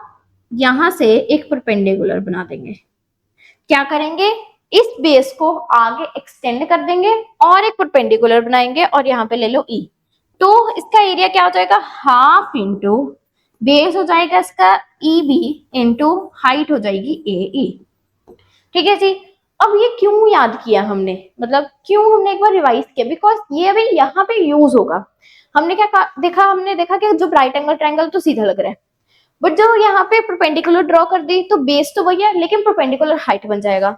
यहां से एक परपेंडिकुलर बना देंगे। क्या करेंगे, इस बेस को आगे एक्सटेंड कर देंगे और एक परपेंडिकुलर बनाएंगे और यहाँ पे ले लो ई। तो इसका एरिया क्या हो जाएगा, हाफ इंटू बेस हो जाएगा इसका ई बी इंटू हाइट हो जाएगी ए ई। ठीक है जी। अब ये क्यों याद किया हमने, मतलब क्यों हमने एक बार रिवाइज किया, बिकॉज ये अभी यहाँ पे यूज होगा। हमने क्या देखा, हमने देखा कि जो राइट एंगल ट्रायंगल तो सीधा लग रहा है, बट जो यहाँ पे परपेंडिकुलर ड्रॉ कर दी तो बेस तो वही है लेकिन परपेंडिकुलर हाइट बन जाएगा।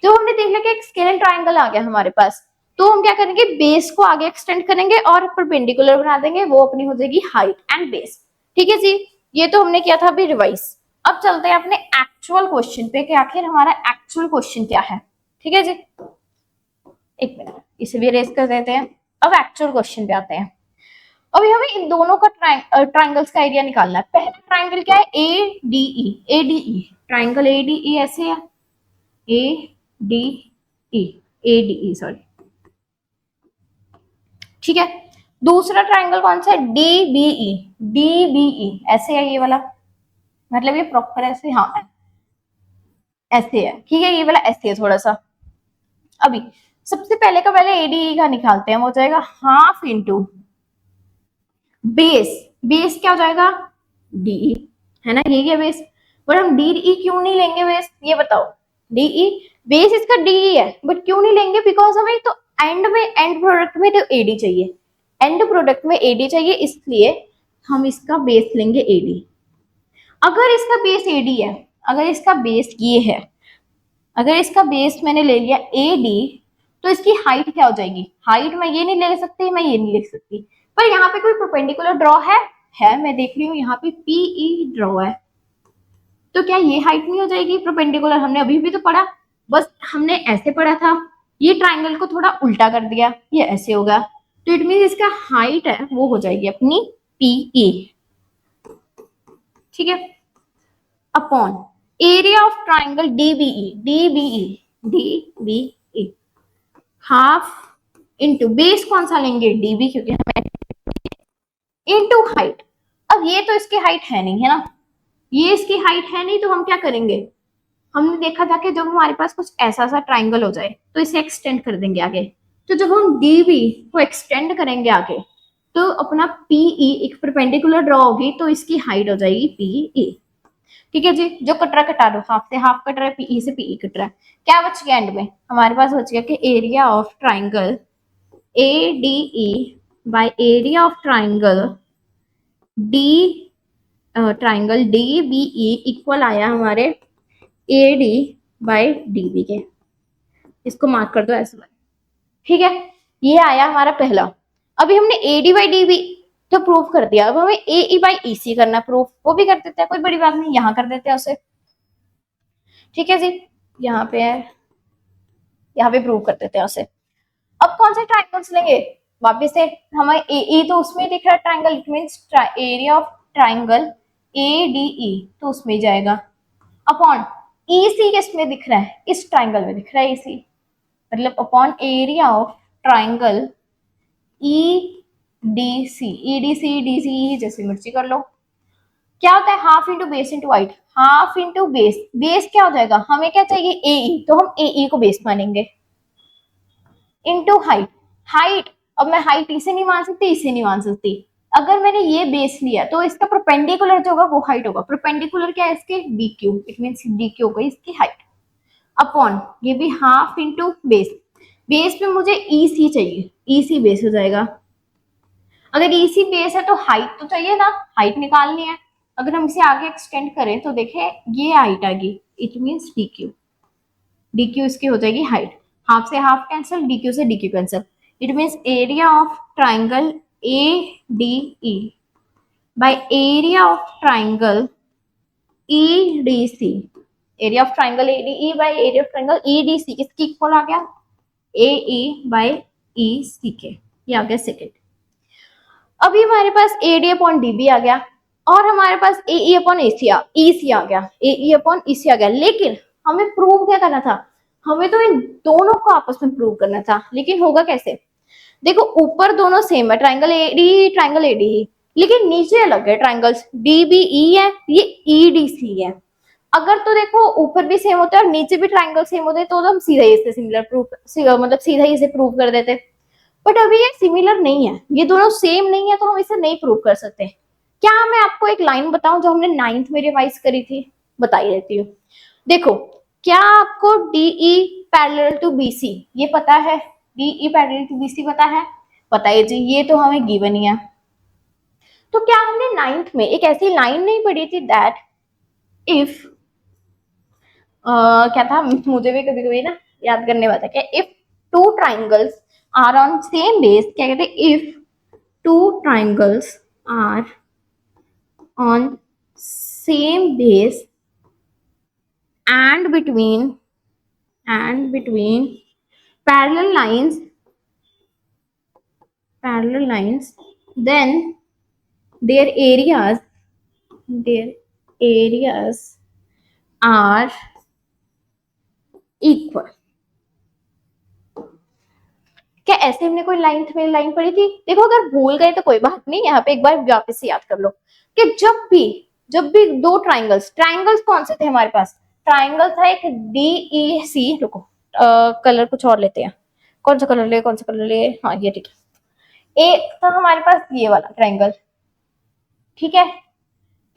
तो हमने देख लिया कि एक स्केल एंड ट्रायंगल आ गया हमारे पास, तो हम क्या करेंगे, बेस को आगे एक्सटेंड करेंगे और परपेंडिकुलर बना देंगे, वो अपनी हो जाएगी हाइट एंड बेस। ठीक है जी, ये तो हमने किया था अभी रिवाइज। अब चलते हैं अपने एक्चुअल क्वेश्चन पे कि आखिर हमारा एक्चुअल क्वेश्चन क्या है। ठीक है जी, एक मिनट इसे भी रेस कर देते हैं। अब एक्चुअल क्वेश्चन पे आते हैं। अभी हमें इन दोनों का ट्राइंगल्स का एरिया निकालना है। पहला ट्राइंगल क्या है, A D E, A D E, triangle A D E ऐसे है, A D E, A D E sorry, ठीक है। दूसरा ट्राइंगल कौन सा है, D B E, D B E ऐसे है ये वाला, मतलब ये प्रॉपर ऐसे, हाँ ऐसे है, ठीक है, ये वाला ऐसे है थोड़ा सा। अभी सबसे पहले का पहले एडीई का निकालते हैं, वो हो जाएगा हाफ इंटू बेस, बेस क्या हो जाएगा डीई, है ना, ये क्या बेस। बट हम डीई क्यों नहीं लेंगे बेस, ये बताओ। डीई बेस इसका डीई है बट क्यों नहीं लेंगे, बिकॉज हमें तो एंड में, एंड प्रोडक्ट में तो एडी चाहिए, एंड प्रोडक्ट में एडी चाहिए, इसलिए हम इसका बेस लेंगे एडी। अगर इसका बेस एडी है, अगर इसका बेस ये है, अगर इसका बेस मैंने ले लिया ए डी, तो इसकी हाइट क्या हो जाएगी, हाइट मैं ये नहीं ले सकती, मैं ये नहीं लिख सकती, पर यहाँ पे कोई परपेंडिकुलर ड्रॉ है मैं देख रही हूँ यहाँ पे पीई ड्रॉ है, तो क्या ये हाइट नहीं हो जाएगी परपेंडिकुलर, हमने अभी भी तो पढ़ा, बस हमने ऐसे पढ़ा था, ये ट्राइंगल को थोड़ा उल्टा कर दिया, ये ऐसे होगा, तो इट मीन इसका हाइट है वो हो जाएगी अपनी पीई। ठीक है, upon area of triangle DBE, DBE, DBE half into base कौन सा लेंगे डीबी, क्योंकि हमें इंटू हाइट। अब ये तो इसकी हाइट है नहीं, है ना, ये इसकी हाइट है नहीं, तो हम क्या करेंगे, हमने देखा था कि जब हमारे पास कुछ ऐसा सा ट्राइंगल हो जाए तो इसे एक्सटेंड कर देंगे आगे, तो जब हम डीबी को एक्सटेंड करेंगे आगे तो अपना पीई एक परपेंडिकुलर ड्रॉ होगी, तो इसकी हाइट हो जाएगी पीई। ठीक है जी, जो कट रहा कटा दो, हाफ से हाफ कट रहा है, पीई से पीई कट रहा है, क्या बच गया एंड में, हमारे पास बच गया कि area of triangle A D E by area of triangle D, triangle D B E equal आया हमारे A D by D B के, इसको मार्क कर दो ऐसे। ठीक है, ये आया हमारा पहला। अभी हमने A D by D B तो प्रूव कर दिया, अब हमें ए ई बाई ई सी करना प्रूफ, वो भी कर देते हैं, कोई बड़ी बात नहीं, यहाँ कर देते हैं उसे। ठीक है जी, यहाँ पे है, यहाँ पे प्रूव कर देते हैं उसे। अब कौन से ट्राइंगल्स लेंगे, वापिस से हमें ए ई तो उसमें दिख रहा है triangle, it mean area of triangle A D ई तो उसमें जाएगा, अपॉन ई सी किस में दिख रहा है, इस ट्राइंगल में दिख रहा है ई सी, मतलब upon area of triangle E D C, E D C D C जैसे मर्जी कर लो। क्या होता है, half into base into height, half into base, base क्या हो जाएगा, हमें क्या चाहिए ए ई, तो हम ए ई को बेस मानेंगे, इंटू हाइट, हाइट अब मैं हाइट इसे नहीं मान सकती, इसे नहीं मान सकती, अगर मैंने ये बेस लिया तो इसका परपेंडिकुलर जो होगा वो हाइट होगा, परपेंडिकुलर क्या है इसके D Q, it mean D Q हो गई इसकी हाइट, अपॉन ये भी हाफ इंटू बेस, बेस पे मुझे ई सी चाहिए, ई सी बेस हो जाएगा, अगर ई सी बेस है तो हाइट तो चाहिए ना, हाइट निकालनी है, अगर हम इसे आगे एक्सटेंड करें तो देखें ये हाइट आ गई, it means D Q, D Q इसकी हो जाएगी हाइट, हाफ से हाफ कैंसिल, डी क्यू से D Q cancel, it means area of triangle A D E by area of triangle E D C, area of triangle A D E by area of triangle E D C किसकी equal आ गया, ए ई bye ई सी के, ये आ गया second. अभी हमारे पास A D upon D B आ गया, और हमारे पास ए ई अपॉन ई सी आ गया, ए ई अपॉन ई सी आ गया। लेकिन हमें प्रूव क्या करना था, हमें तो इन दोनों को आपस में प्रूव करना था। लेकिन होगा कैसे, देखो ऊपर दोनों सेम है, ट्राइंगल एडी ट्राइंगल एडी, लेकिन नीचे अलग है, ट्राइंगल्स डी बी ई है, ये ई डी सी है। अगर तो देखो ऊपर भी सेम होता है और नीचे भी ट्राइंगल सेम होते तो हम सीधा ही इसे सिमिलर प्रूफ, मतलब सीधा ही इसे प्रूव कर देते। बट अभी ये सिमिलर नहीं है, ये दोनों सेम नहीं है, तो हम इसे नहीं प्रूव कर सकते। क्या मैं आपको एक लाइन बताऊं जो हमने 9th में रिवाइज करी थी, बताई देती हूँ। देखो, क्या आपको डीई पैरेलल टू बीसी ये पता है, डीई पैरेलल टू बीसी पता है, बताइए जी, ये तो हमें गिवन ही है। तो क्या हमने 9th में एक ऐसी लाइन नहीं पढ़ी थी, दैट इफ क्या था, मुझे भी कभी कभी ना याद करने वाला क्या, if two triangles are on same base, क्या कहते हैं, if two triangles are on same base and between parallel lines, then their areas are equal। क्या ऐसे हमने कोई लाइन पढ़ी थी? देखो, अगर भूल गए तो कोई बात नहीं, यहाँ पे एक बार वापस से याद कर लो कि जब भी दो ट्राइंगल्स कौन से थे हमारे पास, ट्राइंगल था एक डी ई सी, रुको कलर कुछ और लेते हैं, कौन सा कलर ले, हाँ ये ठीक है। एक था हमारे पास ये वाला ट्राइंगल, ठीक है,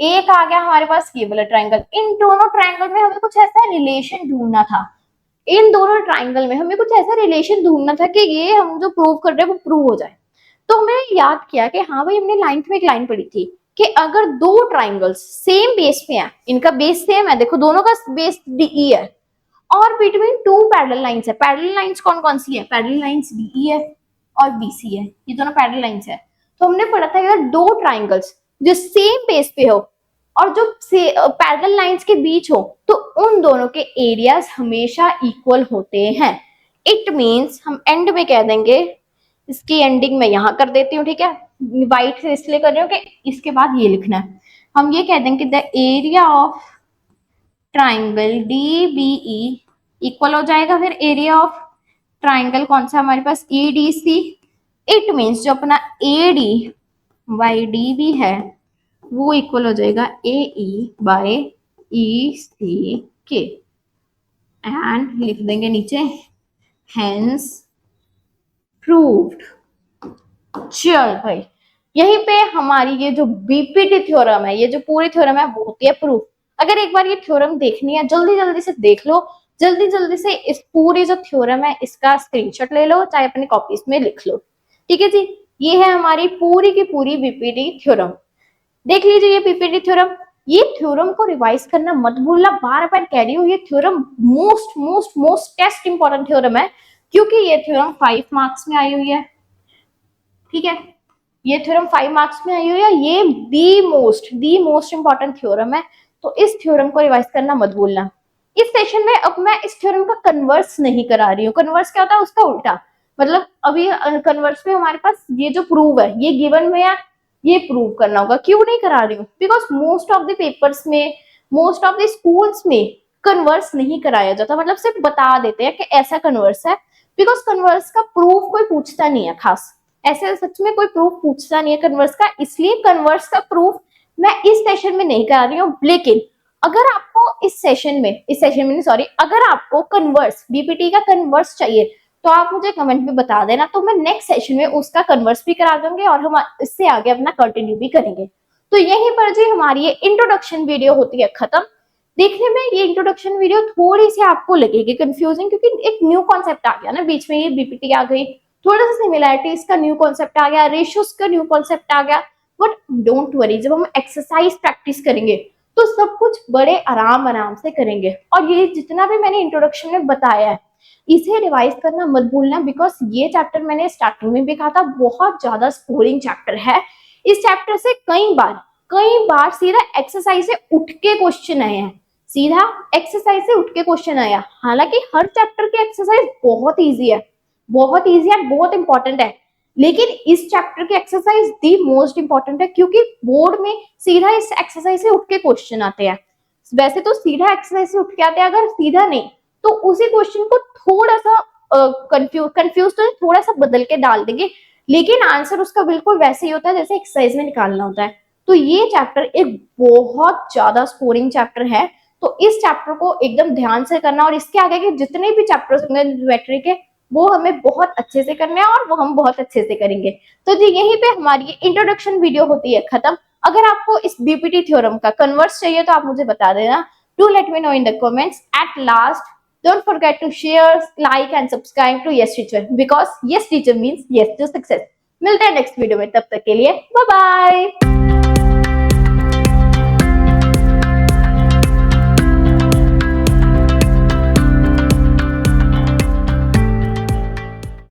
एक आ गया हमारे पास ये वाला ट्राइंगल। इन दोनों ट्राइंगल में हमें कुछ ऐसा रिलेशन ढूंढना था, इन दोनों ट्राइंगल में हमें कुछ ऐसा रिलेशन ढूंढना था कि ये हम जो प्रूव कर रहे हैं वो प्रूव हो जाए। तो हमने याद किया कि हाँ भाई, हमने 9th में एक लाइन पढ़ी थी कि अगर दो ट्राइंगल्स सेम बेस पे हैं, इनका बेस सेम है, देखो दोनों का बेस डीई है, और बिटवीन टू पैरेलल लाइंस है, पैरेलल लाइंस कौन कौन सी है, पैरेलल लाइंस डीई है और बीसी है, ये दोनों पैरेलल लाइंस है। तो हमने पढ़ा था अगर दो ट्राइंगल्स जो सेम बेस पे हो और जो पैरेलल लाइंस के बीच हो, तो उन दोनों के एरियाज हमेशा इक्वल होते हैं। इट मीन्स हम एंड में कह देंगे, इसकी एंडिंग में यहां कर देती हूँ, ठीक है, वाइट से इसलिए कर रही हूँ कि इसके बाद ये लिखना है। हम ये कह देंगे the area of triangle D B E equal हो जाएगा फिर एरिया ऑफ ट्राइंगल कौन सा हमारे पास, E D C. It means जो अपना A D by D B है वो इक्वल हो जाएगा ए ई बाय ई सी के, एंड लिख देंगे नीचे हेंस प्रूव्ड। चल भाई, यहीं पे हमारी ये जो बीपीटी थ्योरम है, ये जो पूरी थ्योरम है वो होती है प्रूफ। अगर एक बार ये थ्योरम देखनी है, जल्दी जल्दी से देख लो, जल्दी जल्दी से इस पूरी जो थ्योरम है इसका स्क्रीनशॉट ले लो, चाहे अपनी कॉपीज में लिख लो, ठीक है जी। ये है हमारी पूरी की पूरी बीपीटी थ्योरम, देख लीजिए ये बीपीटी थ्योरम। ये थ्योरम को रिवाइज करना मत भूलना, बार बार कह रही हूँ, ये theorem most most most test important theorem है, क्योंकि ये थ्योरम 5 मार्क्स में आई हुई है, ठीक है, ये थ्योरम 5 मार्क्स में आई हुई है, ये दी मोस्ट इंपॉर्टेंट थ्योरम है। तो इस थ्योरम को रिवाइज करना मत भूलना। इस सेशन में अब मैं इस थ्योरम का कन्वर्स नहीं करा रही हूँ। कन्वर्स क्या होता है, उसका उल्टा, मतलब अभी कन्वर्स में हमारे पास ये जो प्रूव है ये गिवन में है, ये प्रूव करना होगा। क्यों नहीं करा रही हूँ, because most of the papers में, मोस्ट ऑफ द स्कूल्स में कन्वर्स नहीं कराया जाता, मतलब सिर्फ बता देते हैं कि ऐसा कन्वर्स है, बिकॉज कन्वर्स का प्रूफ कोई पूछता नहीं है खास, ऐसे सच में कोई प्रूफ पूछता नहीं है कन्वर्स का, इसलिए कन्वर्स का प्रूफ मैं इस सेशन में नहीं करा रही हूँ। लेकिन अगर आपको इस सेशन में सॉरी, अगर आपको कन्वर्स बीपीटी का कन्वर्स चाहिए तो आप मुझे कमेंट में बता देना, तो मैं नेक्स्ट सेशन में उसका कन्वर्स भी करा दूंगी और हम इससे आगे अपना कंटिन्यू भी करेंगे। तो यहीं पर जी हमारी ये इंट्रोडक्शन वीडियो होती है खत्म। देखने में ये इंट्रोडक्शन वीडियो थोड़ी सी आपको लगेगी कंफ्यूजिंग, क्योंकि एक न्यू कॉन्सेप्ट आ गया ना बीच में, ये बीपीटी आ गई, थोड़ा सा सिमिलैरिटीज का न्यू कॉन्सेप्ट आ गया, रेशियोज का न्यू कॉन्सेप्ट आ गया। बट डोंट वरी, जब हम एक्सरसाइज प्रैक्टिस करेंगे तो सब कुछ बड़े आराम से करेंगे। और ये जितना भी मैंने इंट्रोडक्शन में बताया है इसे रिवाइज करना मत भूलना, बिकॉज ये चैप्टर मैंने स्टार्टिंग में भी कहा था बहुत ज्यादा स्कोरिंग चैप्टर है। इस चैप्टर से कई बार सीधा एक्सरसाइज से उठ के क्वेश्चन आए हैं, सीधा एक्सरसाइज से उठ के क्वेश्चन आया। हालांकि हर चैप्टर की एक्सरसाइज बहुत ईजी है, बहुत इंपॉर्टेंट है, लेकिन इस चैप्टर की एक्सरसाइज दी मोस्ट इंपॉर्टेंट है, क्योंकि बोर्ड में सीधा इस एक्सरसाइज से उठ के क्वेश्चन आते हैं। वैसे तो सीधा एक्सरसाइज से उठ के आते हैं, अगर सीधा नहीं तो उसी क्वेश्चन को थोड़ा सा कंफ्यूज तो थोड़ा सा बदल के डाल देंगे, लेकिन आंसर उसका बिल्कुल वैसे ही होता है जैसे एक्सरसाइज में निकालना होता है। तो ये चैप्टर एक बहुत ज्यादा स्कोरिंग चैप्टर है, तो इस चैप्टर को एकदम ध्यान से करना, और इसके आगे के जितने भी चैप्टर्स होंगे ज्योमेट्री के वो हमें बहुत अच्छे से करने हैं, और वो हम बहुत अच्छे से करेंगे। तो जी यहीं पे हमारी इंट्रोडक्शन वीडियो होती है खत्म। अगर आपको इस बीपीटी थ्योरम का कन्वर्स चाहिए तो आप मुझे बता देना। Do let me know in the comments. At last, don't forget to share, like and subscribe to Yes Teacher, because Yes Teacher means yes to success। मिलते हैं नेक्स्ट वीडियो में, तब तक के लिए बाय बाय।